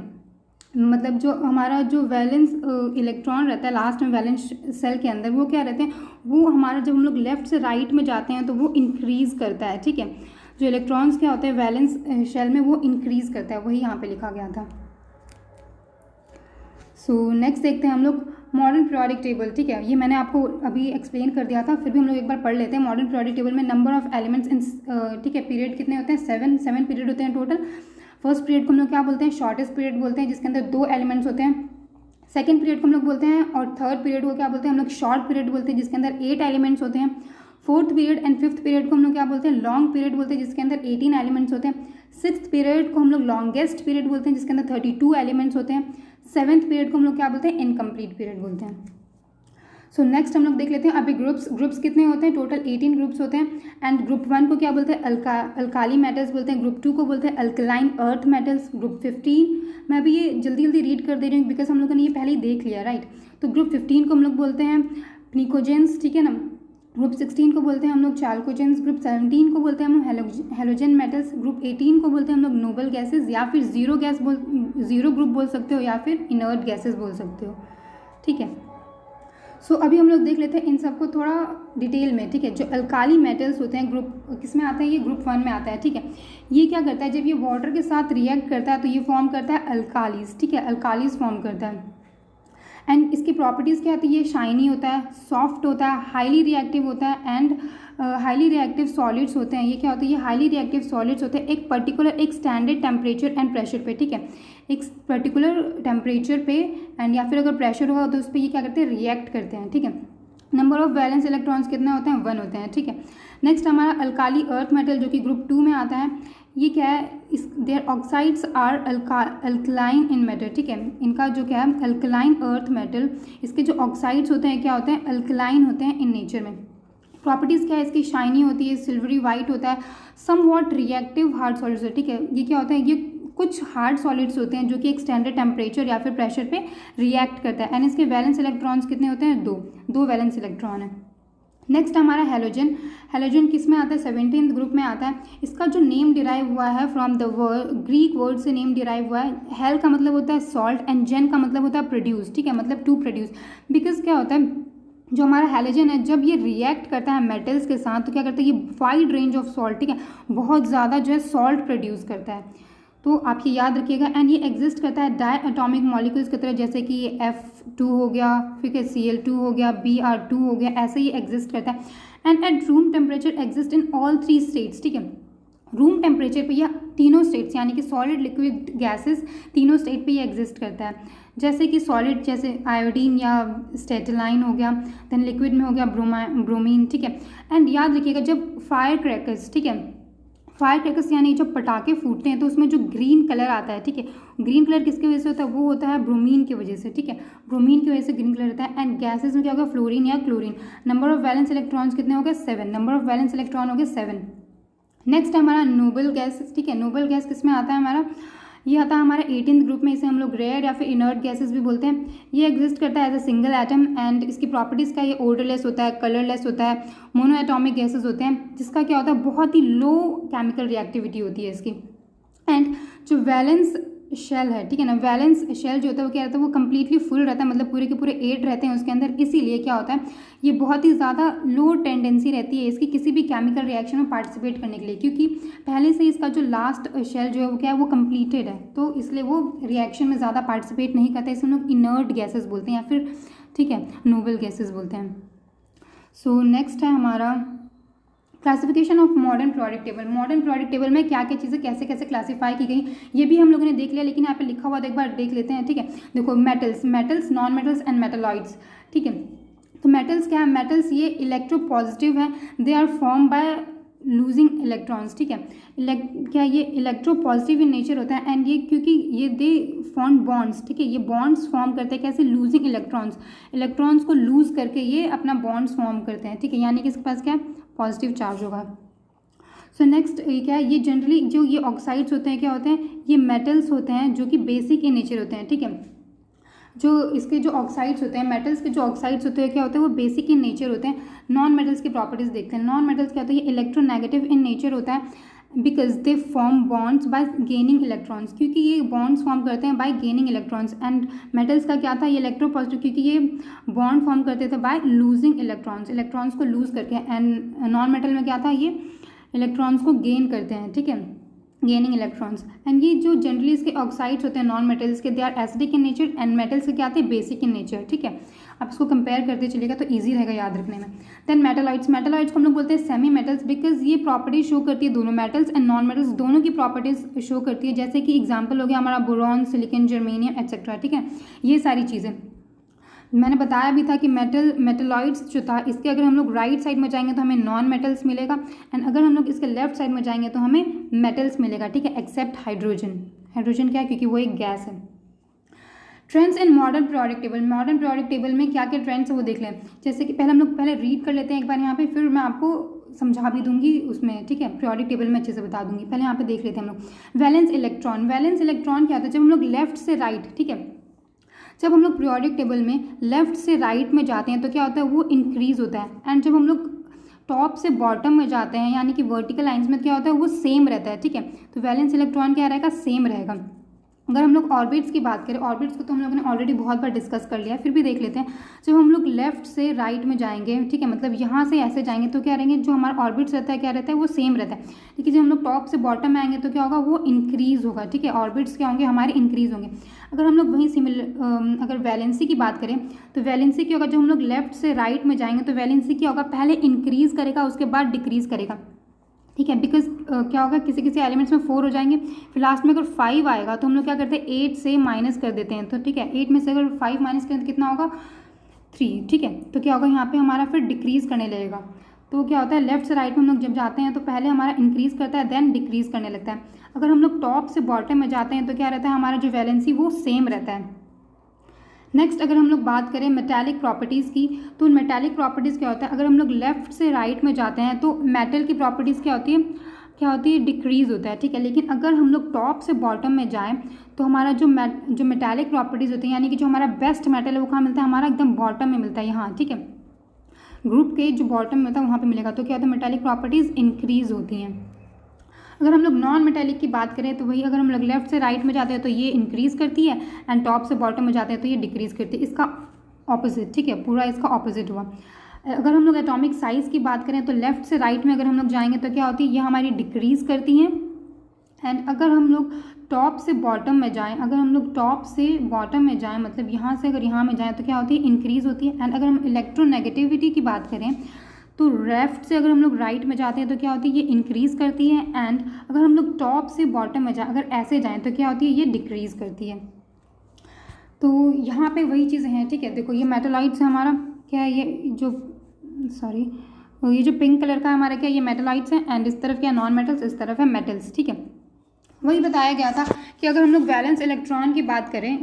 मतलब जो हमारा जो वैलेंस इलेक्ट्रॉन रहता है लास्ट में वैलेंस सेल के अंदर, वो क्या रहते हैं, वो हमारा जब हम लोग लेफ्ट से राइट में जाते हैं तो वो इंक्रीज़ करता है, ठीक है। जो इलेक्ट्रॉन्स क्या होते हैं वैलेंस शेल में, वो इंक्रीज़ करता है, वही यहाँ पे लिखा गया था। सो नेक्स्ट देखते हैं हम लोग मॉडर्न पीरियोडिक टेबल, ठीक है। ये मैंने आपको अभी एक्सप्लेन कर दिया था, फिर भी हम लोग एक बार पढ़ लेते हैं। मॉडर्न पीरियोडिक टेबल में नंबर ऑफ एलिमेंट्स इन, ठीक है, पीरियड कितने होते हैं, 7 पीरियड होते हैं टोटल। फर्स्ट पीरियड को हम लोग क्या बोलते हैं, शॉर्टेस्ट पीरियड बोलते हैं, जिसके अंदर 2 एलिमेंट्स होते हैं। सेकंड पीरियड को हम लोग बोलते हैं, और थर्ड पीरियड को क्या बोलते हैं हम लोग, शॉर्ट पीरियड बोलते हैं, जिसके अंदर 8 एलिमेंट्स होते हैं। Fourth period and fifth period को हम लोग क्या बोलते हैं, लॉन्ग पीरियड बोलते हैं, जिसके अंदर 18 एलिमेंट्स होते हैं। सिक्स्थ पीरियड को हम लोग लॉन्गेस्ट पीरियड बोलते हैं, जिसके अंदर 32 एलिमेंट्स होते हैं। सेवन्थ पीरियड को हम लोग क्या बोलते हैं, इनकम्प्लीट पीरियड बोलते हैं। सो नेक्स्ट हम लोग देख लेते हैं अभी ग्रुप्स कितने होते हैं, टोटल 18 ग्रुप्स होते हैं। एंड ग्रुप 1 को क्या बोलते हैं, अल्काली मेटल्स बोलते हैं। ग्रुप 2 को बोलते हैं अल्कलाइन अर्थ मेटल्स। ग्रुप 15 मैं अभी ये जल्दी रीड कर दे रही हूँ बिकॉज हम लोगों ने ये पहले ही देख लिया, राइट। तो ग्रुप 15 को हम लोग बोलते हैं प्निकोजेंस, ठीक है ना। ग्रुप 16 को बोलते हैं हम लोग चाल्कोजेंस। ग्रुप 17 को बोलते हैं हम लोग हेलोजन मेटल्स। ग्रुप 18 को बोलते हैं हम लोग नोबल गैसेज, या फिर जीरो ग्रुप बोल सकते हो, या फिर इनर्ट गैसेज बोल सकते हो, ठीक है। सो अभी हम लोग देख लेते हैं इन सबको थोड़ा डिटेल में, ठीक है। जो अल्काली मेटल्स होते हैं, ग्रुप किस में आता है, ये ग्रुप 1 में आता है, ठीक है। ये क्या करता है, जब ये वाटर के साथ रिएक्ट करता है तो ये फॉर्म करता है अल्कालीज, ठीक है, अल्कालीज फॉर्म करता है। एंड इसकी प्रॉपर्टीज़ क्या आती है, ये शाइनी होता है, सॉफ्ट होता है, हाईली रिएक्टिव होता है, एंड हाईली रिएक्टिव सॉलिड्स होते हैं। ये क्या होता है, ये हाईली रिएक्टिव सॉलिड्स होते हैं एक पर्टिकुलर एक स्टैंडर्ड टेम्परेचर एंड प्रेशर पे, ठीक है, एक पर्टिकुलर टेम्परेचर पे एंड या फिर अगर प्रेशर होगा तो उस पर ये क्या करते हैं, रिएक्ट करते हैं, ठीक है। नंबर ऑफ वैलेंस इलेक्ट्रॉन्स कितने होते हैं, 1 होते हैं, ठीक है। नेक्स्ट हमारा अल्काली अर्थ मेटल जो कि ग्रुप 2 में आता है, ये क्या है, इस their oxides are alkaline in matter, ठीक है। इनका जो क्या है अल्कलाइन अर्थ मेटल, इसके जो ऑक्साइड्स होते हैं क्या होते हैं, अल्कलाइन होते हैं इन नेचर में। प्रॉपर्टीज़ क्या है, इसकी शाइनी होती है, सिल्वरी वाइट होता है, somewhat reactive hard solids है, ठीक है। ये क्या होता है, ये कुछ हार्ड सॉलिड्स होते हैं जो कि एक स्टैंडर्ड टेम्परेचर या फिर प्रेशर पे रिएक्ट करता है। एंड इसके वैलेंस इलेक्ट्रॉन्स कितने होते हैं, 2 वैलेंस इलेक्ट्रॉन है। नेक्स्ट हमारा हेलोजन किस में आता है, 17th ग्रुप में आता है। इसका जो नेम डिराइव हुआ है फ्रॉम द ग्रीक वर्ड से नेम डिराइव हुआ है। हेल का मतलब होता है सॉल्ट एंड जेन का मतलब होता है प्रोड्यूस, ठीक है, मतलब टू प्रोड्यूस। बिकॉज क्या होता है, जो हमारा हेलोजन है जब ये रिएक्ट करता है मेटल्स के साथ तो क्या करता है, ये वाइड रेंज ऑफ सॉल्ट, ठीक है, बहुत ज़्यादा जो है सॉल्ट प्रोड्यूस करता है। तो आप ये याद रखिएगा। एंड ये एग्जिस्ट करता है डाई एटॉमिक मॉलिक्यूल्स की तरह, जैसे कि ये F2 हो गया, फिर Cl2 हो गया, Br2 हो गया, ऐसे ही एग्जिस्ट करता है। And at room temperature exist in all 3 states, ठीक है। रूम टेम्परेचर पे यह तीनों स्टेट्स यानी कि सॉलिड, लिक्विड, गैसेस, तीनों स्टेट पे ये एग्जिस्ट करता है। जैसे कि सॉलिड जैसे आयोडीन या स्टेटिलाइन हो गया, देन लिक्विड में हो गया ब्रोमीन, ठीक है। एंड याद रखिएगा जब फायर क्रैकर्स, ठीक है, फायर क्रैकर्स यानी जब पटाखे फूटते हैं तो उसमें जो ग्रीन कलर आता है, ठीक है, ग्रीन कलर किसकी वजह से होता है, वो होता है ब्रोमीन की वजह से, ठीक है, ब्रोमीन की वजह से ग्रीन कलर होता है। एंड गैसेस में क्या होगा, फ्लोरीन या chlorine. Number of valence electrons कितने हो गए, 7, नंबर ऑफ वैलेंस इलेक्ट्रॉन हो गए 7। नेक्स्ट है हमारा नोबल गैस, ठीक है, नोबल गैस किस में आता है हमारा, ये आता है हमारा 18th ग्रुप में, इसे हम लोग रेयर या फिर इनर्ट गैसेस भी बोलते हैं। ये एग्जिस्ट करता है एज अ सिंगल एटम एंड इसकी प्रॉपर्टीज़ क्या है, ये ओडरलेस होता है, कलरलेस होता है, मोनो एटॉमिक गैसेस होते हैं, जिसका क्या होता है, बहुत ही लो केमिकल रिएक्टिविटी होती है इसकी। एंड जो वैलेंस शेल है, ठीक है ना, वैलेंस शेल जो होता है वो क्या रहता है, वो कम्प्लीटली फुल रहता है, मतलब पूरे के पूरे 8 रहते हैं उसके अंदर। इसीलिए क्या होता है, ये बहुत ही ज़्यादा लो टेंडेंसी रहती है इसकी किसी भी केमिकल रिएक्शन में पार्टिसिपेट करने के लिए, क्योंकि पहले से इसका जो लास्ट शेल जो है वो क्या है, वो कम्प्लीटेड है, तो इसलिए वो रिएक्शन में ज़्यादा पार्टिसिपेट नहीं करता है। इसे हम लोग इनर्ट गैसेस बोलते हैं या फिर, ठीक है, नोबल गैसेस बोलते हैं। सो नेक्स्ट है हमारा classification of modern periodic table. Modern periodic table में क्या क्या चीज़ें कैसे कैसे क्लासीफाई की गई, ये भी हम लोगों ने देख लिया, लेकिन यहाँ पे लिखा हुआ एक बार देख लेते हैं, ठीक है। देखो metals, non metals and metalloids, ठीक है। तो मेटल्स क्या है, मेटल्स ये इलेक्ट्रोपॉजिटिव है, they are form by losing electrons, ठीक है। क्या ये इलेक्ट्रोपॉजिटिव इन नेचर होता है, एंड ये क्योंकि ये दे फॉर्म बॉन्ड्स, ठीक है, ये बॉन्ड्स फॉर्म करते हैं कैसे, लूजिंग इलेक्ट्रॉन्स को लूज करके ये अपना बॉन्ड्स फॉर्म करते हैं, ठीक है, यानी कि इसके पास क्या है, पॉजिटिव चार्ज होगा। सो नेक्स्ट ये क्या है, ये जनरली जो ये ऑक्साइड्स होते हैं क्या होते हैं, ये मेटल्स होते हैं जो कि बेसिक इन नेचर होते हैं, ठीक है। जो इसके जो ऑक्साइड्स होते हैं, मेटल्स के जो ऑक्साइड्स होते हैं क्या होते हैं, वो बेसिक इन नेचर होते हैं। नॉन मेटल्स की प्रॉपर्टीज देखते हैं। नॉन मेटल्स क्या होता है, ये इलेक्ट्रोनेगेटिव इन नेचर होता है because they form bonds bye gaining electrons, क्योंकि ये बॉन्ड्स फॉर्म करते हैं bye gaining electrons. And metals का क्या था, ये इलेक्ट्रोपॉजिटिव, क्योंकि ये बॉन्ड फॉर्म करते थे बाय लूजिंग इलेक्ट्रॉन्स को लूज करके। एंड नॉन मेटल में क्या था, ये इलेक्ट्रॉन्स को गेन करते हैं, ठीक है, गेनिंग इलेक्ट्रॉन्स। एंड ये जो जनरली इसके ऑक्साइड्स होते हैं नॉन मेटल्स के, they are acidic in nature, and metals के क्या आते हैं, बेसिक इन नेचर, ठीक है। आप इसको कंपेयर करते चलिएगा तो ईजी रहेगा याद रखने में। देन मेटालॉइड्स को हम लोग बोलते हैं सेमी मेटल्स, बिकॉज ये प्रॉपर्टीज शो करती है, दोनों मेटल्स एंड नॉन मेटल्स दोनों की प्रॉपर्टीज शो करती है। जैसे कि एग्जाम्पल हो गया हमारा बोरॉन, सिलिकॉन, जर्मेनियम एक्सेट्रा, ठीक है, ये सारी चीज़ें मैंने बताया भी था कि मेटलॉइड्स जो था, इसके अगर हम लोग राइट साइड में जाएंगे तो हमें नॉन मेटल्स मिलेगा, एंड अगर हम लोग इसके लेफ्ट साइड में जाएंगे तो हमें मेटल्स मिलेगा, ठीक है, एक्सेप्ट हाइड्रोजन। हाइड्रोजन क्या है, क्योंकि वो एक गैस है। Trends in modern periodic table. Modern periodic table में क्या क्या ट्रेंड्स है वो देख लें। जैसे कि हम लोग पहले रीड कर लेते हैं एक बार यहाँ पे, फिर मैं आपको समझा भी दूंगी उसमें, ठीक है, पीरियोडिक टेबल में अच्छे से बता दूंगी। पहले यहाँ पे देख लेते हैं हम लोग वैलेंस इलेक्ट्रॉन क्या होता है, जब हम लोग लेफ्ट से राइट, ठीक है, जब हम लोग पीरियोडिक टेबल में लेफ्ट से राइट में जाते हैं तो क्या होता है, वो इंक्रीज होता है। एंड जब हम लोग टॉप से बॉटम में जाते हैं यानी कि वर्टिकल लाइंस में क्या होता है, वो सेम रहता है, ठीक है। तो वैलेंस इलेक्ट्रॉन क्या रहेगा, सेम रहेगा। अगर हम लोग ऑर्बिट्स की बात करें, ऑर्बिट्स को तो हम लोगों ने ऑलरेडी बहुत बार डिस्कस कर लिया है, फिर भी देख लेते हैं। जब हम लोग लेफ्ट से राइट में जाएंगे, ठीक है, मतलब यहाँ से ऐसे जाएंगे तो क्या रहेंगे, जो हमारा ऑर्बिट्स रहता है क्या रहता है, वो सेम रहता है। लेकिन जब हम लोग टॉप से बॉटम में आएंगे तो क्या होगा, वो इंक्रीज होगा, ठीक है, ऑर्बिट्स क्या होंगे, हमारे इंक्रीज होंगे। अगर हम लोग वहीं अगर वैलेंसी की बात करें तो वैलेंसी क्या होगा, जब हम लोग लेफ्ट से राइट में जाएंगे तो वैलेंसी क्या होगा, पहले इंक्रीज करेगा उसके बाद डिक्रीज करेगा, ठीक है। बिकॉज क्या होगा, किसी किसी एलिमेंट्स में 4 हो जाएंगे, फिर लास्ट में अगर 5 आएगा तो हम लोग क्या करते हैं, 8 से माइनस कर देते हैं। तो ठीक है, 8 में से अगर 5 माइनस करें तो कितना होगा, 3, ठीक है। तो क्या होगा, यहाँ पे हमारा फिर डिक्रीज करने लगेगा। तो क्या होता है, लेफ्ट से राइट में हम लोग जब जाते हैं तो पहले हमारा इंक्रीज करता है, देन डिक्रीज करने लगता है। अगर हम लोग टॉप से बॉटम में जाते हैं तो क्या रहता है, हमारा जो वैलेंसी वो सेम रहता है। नेक्स्ट अगर हम लोग बात करें मेटालिक प्रॉपर्टीज़ की, तो मेटालिक प्रॉपर्टीज़ क्या होता है, अगर हम लोग लेफ्ट से राइट में जाते हैं तो मेटल की प्रॉपर्टीज़ क्या होती है, डिक्रीज़ होता है, ठीक है। लेकिन अगर हम लोग टॉप से बॉटम में जाएं तो हमारा जो मेटालिक प्रॉपर्टीज़ होती हैं, यानी कि जो हमारा बेस्ट मेटल है वो कहाँ मिलता है, हमारा एकदम बॉटम में मिलता है, यहाँ, ठीक है, ग्रुप के जो बॉटम में होता है वहाँ पर मिलेगा। तो क्या होता है, मेटालिक प्रॉपर्टीज़ इंक्रीज़ होती हैं। अगर हम लोग नॉन मेटालिक की बात करें तो वही, अगर हम लोग लेफ्ट से राइट में जाते हैं तो ये इंक्रीज़ करती है, एंड टॉप से बॉटम में जाते हैं तो ये डिक्रीज़ करती है। इसका ऑपोजिट, ठीक है, पूरा इसका ऑपोजिट हुआ। अगर हम लोग एटॉमिक साइज़ की बात करें तो लेफ्ट से राइट में अगर हम लोग जाएंगे तो क्या होती है, ये हमारी डिक्रीज़ करती हैं। एंड अगर हम लोग टॉप से बॉटम में जाएं, मतलब यहाँ से अगर यहाँ में जाएं तो क्या होती है, इंक्रीज़ होती है। एंड अगर हम इलेक्ट्रोनेगेटिविटी की बात करें तो लेफ्ट से अगर हम लोग राइट में जाते हैं तो क्या होती है, ये इंक्रीज़ करती है, एंड अगर हम लोग टॉप से बॉटम में जाए, अगर ऐसे जाएँ तो क्या होती है, ये डिक्रीज़ करती है। तो यहाँ पे वही चीज़ें हैं, ठीक है। देखो ये मेटालाइट्स है हमारा, क्या है ये जो ये जो पिंक कलर का है हमारा, क्या ये मेटालाइट्स हैं, एंड इस तरफ क्या नॉन मेटल्स, इस तरफ है मेटल्स, ठीक है। वही बताया गया था कि अगर हम लोग वैलेंस इलेक्ट्रॉन की बात करें,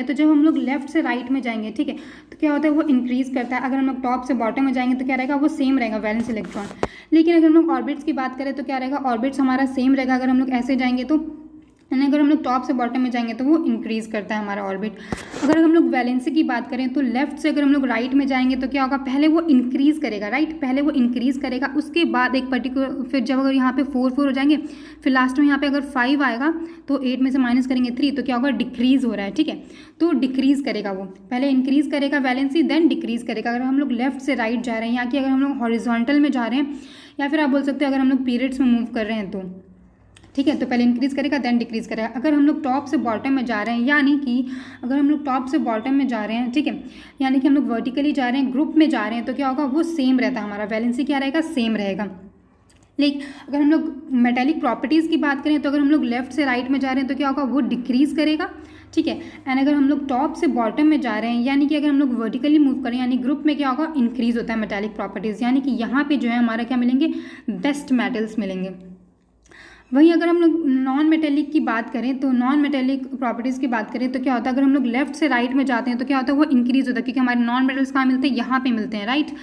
तो जब हम लोग लेफ्ट से राइट में जाएंगे, ठीक है, तो क्या होता है, वो इंक्रीज़ करता है। अगर हम लोग टॉप से बॉटम में जाएंगे तो क्या रहेगा, वो सेम रहेगा वैलेंस इलेक्ट्रॉन। लेकिन अगर हम लोग ऑर्बिट्स की बात करें तो क्या रहेगा, ऑर्बिट्स हमारा सेम रहेगा अगर हम लोग ऐसे जाएंगे तो, यानी अगर हम लोग टॉप से बॉटम में जाएंगे तो वो इंक्रीज़ करता है हमारा ऑर्बिट। अगर हम लोग वैलेंसी की बात करें तो लेफ्ट से अगर हम लोग राइट में जाएंगे तो क्या होगा, पहले वो इंक्रीज़ करेगा, राइट, पहले वो इंक्रीज़ करेगा, उसके बाद एक पर्टिकुलर, फिर जब अगर यहाँ पे 4 हो जाएंगे, फिर लास्ट में यहाँ पे अगर 5 आएगा तो 8 में से माइनस करेंगे 3, तो क्या होगा, डिक्रीज़ हो रहा है, ठीक है। तो डिक्रीज़ करेगा, वो पहले इंक्रीज़ करेगा वैलेंसी, देन डिक्रीज़ करेगा। अगर हम लोग लेफ्ट से राइट जा रहे हैं, या कि अगर हम लोग हॉरिजॉन्टल में जा रहे हैं, या फिर आप बोल सकते हो अगर हम लोग पीरियड्स में मूव कर रहे हैं तो, ठीक है, तो पहले इंक्रीज़ करेगा देन डिक्रीज़ करेगा। अगर हम लोग टॉप से बॉटम में जा रहे हैं, यानी कि अगर हम लोग टॉप से बॉटम में जा रहे हैं, ठीक है, यानी कि हम लोग वर्टिकली जा रहे हैं, ग्रुप में जा रहे हैं, तो क्या होगा, वो सेम रहता है, हमारा वैलेंसी क्या रहेगा, सेम रहेगा। लेकिन अगर हम लोग मेटेलिक प्रॉपर्टीज़ की बात करें तो अगर हम लोग लेफ्ट से राइट में जा रहे हैं तो क्या होगा, वो डिक्रीज़ करेगा, ठीक है। एंड अगर हम लोग टॉप से बॉटम में जा रहे हैं, यानी कि अगर हम लोग वर्टिकली मूव करें, यानी ग्रुप में क्या होगा, इंक्रीज़ होता है मेटेलिक प्रॉपर्टीज़, यानी कि यहाँ पे जो है हमारा क्या मिलेंगे, बेस्ट मेटल्स मिलेंगे। वहीं अगर हम लोग नॉन मेटेलिक की बात करें तो नॉन मेटेलिक प्रॉपर्टीज़ की बात करें तो क्या होता है, अगर हम लोग लेफ्ट से राइट में जाते हैं तो क्या होता है, वो इंक्रीज़ होता है, क्योंकि हमारे नॉन मेटल्स कहाँ मिलते हैं, यहाँ पे मिलते हैं, राइट।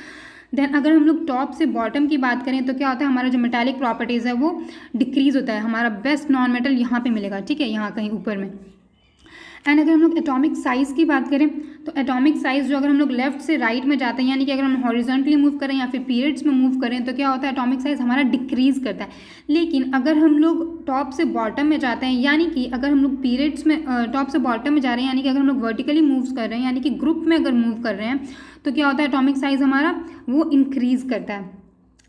देन अगर हम लोग टॉप से बॉटम की बात करें तो क्या होता है, हमारा जो मेटालिक प्रॉपर्टीज़ है वो डिक्रीज़ होता है, हमारा बेस्ट नॉन मेटल यहाँ पे मिलेगा, ठीक है, यहाँ कहीं ऊपर में। एंड अगर हम लोग एटॉमिक साइज़ की बात करें तो एटॉमिक साइज़ जो अगर हम लोग लेफ्ट से राइट में जाते हैं, यानी कि अगर हम हॉरिजॉन्टली मूव करें या फिर पीरियड्स में मूव करें तो क्या होता है, एटॉमिक साइज़ हमारा डिक्रीज़ करता है। लेकिन अगर हम लोग टॉप से बॉटम में जाते हैं, यानी कि अगर हम लोग पीरियड्स में टॉप से बॉटम में जा रहे हैं, यानी कि अगर हम लोग वर्टिकली मूव कर रहे हैं, यानी कि ग्रुप में अगर मूव कर रहे हैं तो क्या होता है, एटॉमिक साइज़ हमारा वो इंक्रीज़ करता है।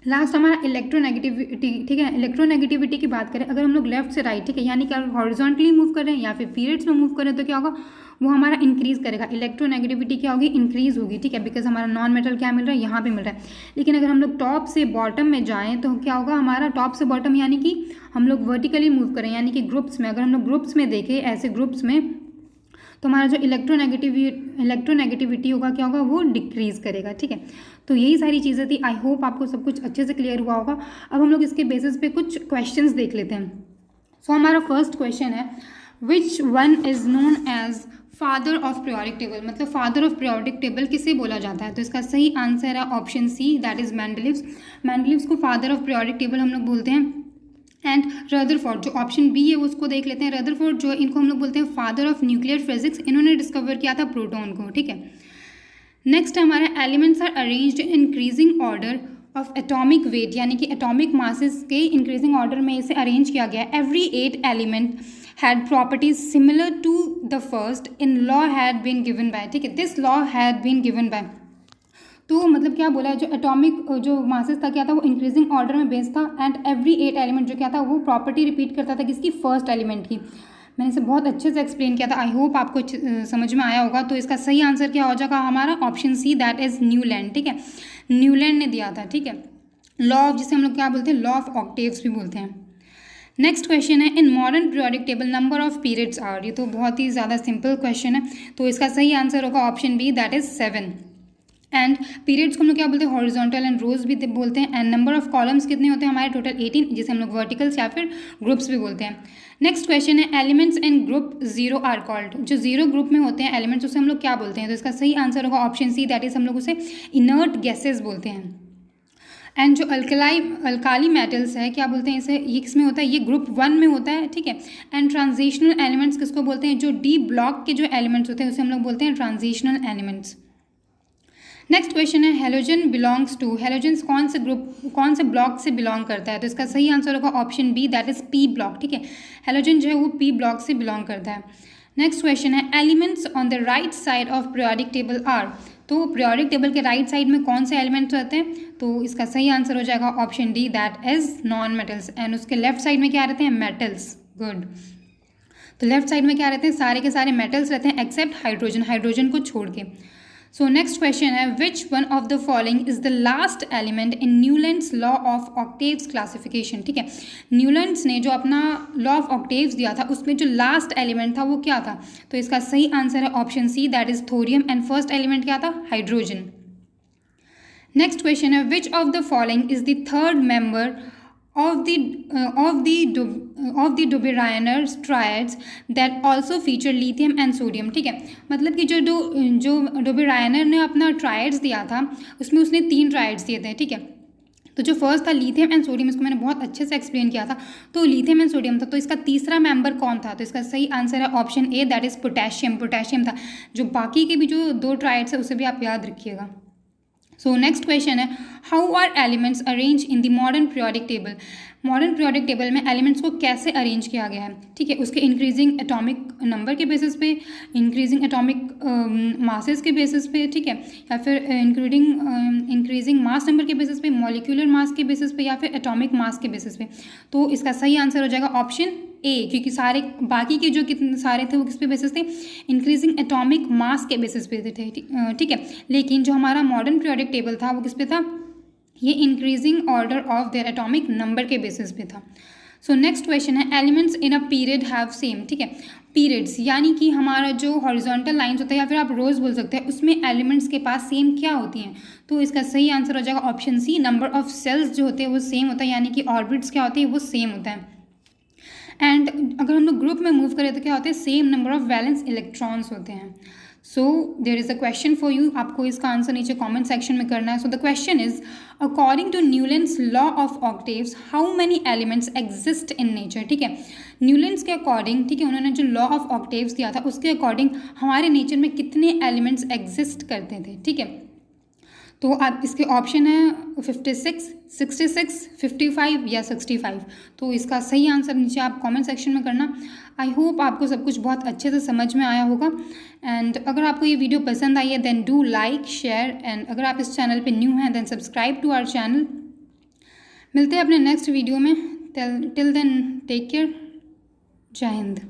लास्ट हमारा इलेक्ट्रोनेगेटिविटी, ठीक है। इलेक्ट्रोनेगेटिविटी की बात करें, अगर हम लोग लेफ्ट से राइट, ठीक है, यानी कि अगर हॉरिजॉन्टली मूव कर रहे हैं या फिर पीरियड्स में मूव कर रहे हैं तो क्या होगा, वो हमारा इंक्रीज़ करेगा, इलेक्ट्रोनेगेटिविटी क्या होगी, इंक्रीज़ होगी, ठीक है, बिकॉज हमारा नॉन मेटल क्या मिल रहा है, यहाँ पे मिल रहा है। लेकिन अगर हम लोग टॉप से बॉटम में जाएँ तो क्या होगा, हमारा टॉप से बॉटम यानी कि हम लोग वर्टिकली मूव करें, यानी कि ग्रुप्स में, अगर हम लोग ग्रुप्स में देखें, ऐसे ग्रुप्स में, तो हमारा जो इलेक्ट्रोनेगेटिविटी होगा क्या होगा, वो डिक्रीज़ करेगा, ठीक है। तो यही सारी चीज़ें थी। आई होप आपको सब कुछ अच्छे से क्लियर हुआ होगा। अब हम लोग इसके बेसिस पे कुछ क्वेश्चंस देख लेते हैं। सो हमारा फर्स्ट क्वेश्चन है, which one is known as father of periodic table, मतलब फादर ऑफ पीरियोडिक टेबल किसे बोला जाता है, तो इसका सही आंसर है option C, that is Mendeleev's. Mendeleev's को फादर ऑफ पीरियोडिक टेबल हम लोग बोलते हैं। एंड रदरफोर्ड, जो ऑप्शन बी है उसको देख लेते हैं। रदरफोर्ड जो इनको हम लोग बोलते हैं फादर ऑफ न्यूक्लियर फिजिक्स, इन्होंने डिस्कवर किया था प्रोटॉन को, ठीक है। नेक्स्ट हमारे elements are arranged in increasing order of atomic weight, यानी कि एटॉमिक मासेस के इंक्रीजिंग ऑर्डर में इसे अरेंज किया गया है। Every 8 element had properties similar to the first in law had been given by, ठीक है, this law had been given by. तो मतलब क्या बोला, जो एटॉमिक जो मासेस था क्या था, वो इंक्रीजिंग ऑर्डर में बेस्ड था, एंड एवरी 8 एलिमेंट जो क्या था, वो प्रॉपर्टी रिपीट करता था किसकी, फर्स्ट एलिमेंट की। मैंने इसे बहुत अच्छे से एक्सप्लेन किया था, आई होप आपको समझ में आया होगा। तो इसका सही आंसर क्या हो जाएगा हमारा, option C, that is Newland, ठीक है, न्यूलैंड ने दिया था, ठीक है। लॉ ऑफ, जिसे हम लोग क्या बोलते हैं, लॉ ऑफ ऑक्टेव्स भी बोलते हैं। नेक्स्ट क्वेश्चन है, in modern periodic table number of periods are, ये तो बहुत ही ज़्यादा सिंपल क्वेश्चन है, तो इसका सही आंसर होगा option B, that is 7। And periods को हम लोग क्या बोलते हैं, हॉरिजॉन्टल एंड रोज भी बोलते हैं। एंड नंबर ऑफ कॉलम्स कितने होते हैं हमारे, टोटल 18, जिसे हम लोग वर्टिकल्स या फिर ग्रुप्स भी बोलते हैं। नेक्स्ट क्वेश्चन है, elements in group 0 are called, जो 0 ग्रुप में होते हैं एलिमेंट्स उसे हम लोग क्या बोलते हैं, तो इसका सही आंसर होगा ऑप्शन सी, दैट इज हम लोग उसे इनर्ट गैसेज बोलते हैं। एंड जो अल्काली मेटल्स है क्या बोलते हैं इसे, ये किसमें होता है, ये ग्रुप 1 में होता है, ठीक है। एंड ट्रांजिशनल एलिमेंट्स किसको बोलते हैं, जो डी ब्लॉक के जो एलिमेंट्स होते हैं उसे हम लोग बोलते हैं ट्रांजिशनल एलिमेंट्स। नेक्स्ट क्वेश्चन है, हेलोजन बिलोंग्स टू, हेलोजन्स कौन से ग्रुप, कौन से ब्लॉक से बिलोंग करता है, तो इसका सही आंसर होगा option B, that is P block, ठीक है। हेलोजन जो है वो पी ब्लॉक से बिलोंग करता है। नेक्स्ट क्वेश्चन है, elements on the right side of periodic table are, तो पीरियोडिक टेबल के राइट साइड में कौन से एलिमेंट्स रहते हैं, तो इसका सही आंसर हो जाएगा option D, that is non metals. And उसके लेफ्ट साइड में क्या रहते हैं, मेटल्स, गुड। तो लेफ्ट साइड में क्या रहते हैं, सारे के सारे मेटल्स रहते हैं एक्सेप्ट हाइड्रोजन, हाइड्रोजन को छोड़ के। सो नेक्स्ट क्वेश्चन है, which one of the following is the last element in Newlands law of octaves classification. ठीक है, न्यूलैंड्स ने जो अपना लॉ ऑफ ऑक्टेव्स दिया था उसमें जो लास्ट एलिमेंट था वो क्या था? तो इसका सही आंसर है option C, that is thorium, and first element क्या था? हाइड्रोजन। नेक्स्ट क्वेश्चन है, which of the following is the third member of the Dobereiner triads that also feature lithium and sodium। ठीक है, मतलब कि जो Dobereiner ने अपना ट्रायड्स दिया था उसमें उसने 3 ट्रायड्स दिए थे। ठीक है, तो जो फर्स्ट था लिथियम एंड सोडियम, इसको मैंने बहुत अच्छे से एक्सप्लेन किया था, तो लिथियम एंड सोडियम था। तो इसका तीसरा मेंबर कौन था? तो इसका सही आंसर है option A, that is potassium. Potassium था। जो बाकी के भी जो 2 ट्रायड्स है उसे भी आप याद रखिएगा। सो नेक्स्ट क्वेश्चन है, how are elements arrange in the modern periodic table. Modern periodic table में एलिमेंट्स को कैसे अरेंज किया गया है? ठीक है, उसके इंक्रीजिंग एटॉमिक नंबर के बेसिस पे, इंक्रीजिंग एटॉमिक मासेस के बेसिस पे, ठीक है, या फिर इंक्रीजिंग मास नंबर के बेसिस पे, मॉलिक्यूलर मास के बेसिस पे, या फिर एटॉमिक मास के बेसिस पे। तो इसका सही आंसर हो जाएगा ऑप्शन ए, क्योंकि सारे बाकी के जो कितने सारे थे वो किस पे बेसिस थे? इंक्रीजिंग एटॉमिक मास के बेसिस पे थे। ठीक है, लेकिन जो हमारा मॉडर्न पीरियोडिक टेबल था वो किस पे था? ये increasing order of their atomic number के बेसिस पे था। सो नेक्स्ट क्वेश्चन है, elements in a period have same. ठीक है, पीरियड्स यानी कि हमारा जो हॉरिजॉन्टल लाइंस होता है या फिर आप रोज बोल सकते हैं, उसमें एलिमेंट्स के पास सेम क्या होती हैं? तो इसका सही आंसर हो जाएगा option C, number of shells जो होते हैं वो सेम होता है, यानी कि ऑर्बिट्स क्या होते हैं वो सेम होता है। एंड अगर हम लोग ग्रुप में मूव करें तो क्या होते हैं? Same number of valence electrons होते हैं। So there is a question for you, आपको इसका आंसर नीचे कमेंट सेक्शन में करना है। So the question is, according to Newlands law of octaves how many elements exist in nature. ठीक है, न्यूलैंड्स के अकॉर्डिंग, ठीक है, उन्होंने जो लॉ ऑफ ऑक्टेव्स दिया था उसके अकॉर्डिंग हमारे नेचर में कितने एलिमेंट्स एग्जिस्ट करते थे। ठीक है, तो आप इसके ऑप्शन है 56, 66, 55 या 65। तो इसका सही आंसर नीचे आप कमेंट सेक्शन में करना। आई होप आपको सब कुछ बहुत अच्छे से समझ में आया होगा। एंड अगर आपको ये वीडियो पसंद आई है then do like, share, and अगर आप इस चैनल पे न्यू हैं then subscribe to our channel. मिलते हैं अपने नेक्स्ट वीडियो में। Till then take care. जय हिंद।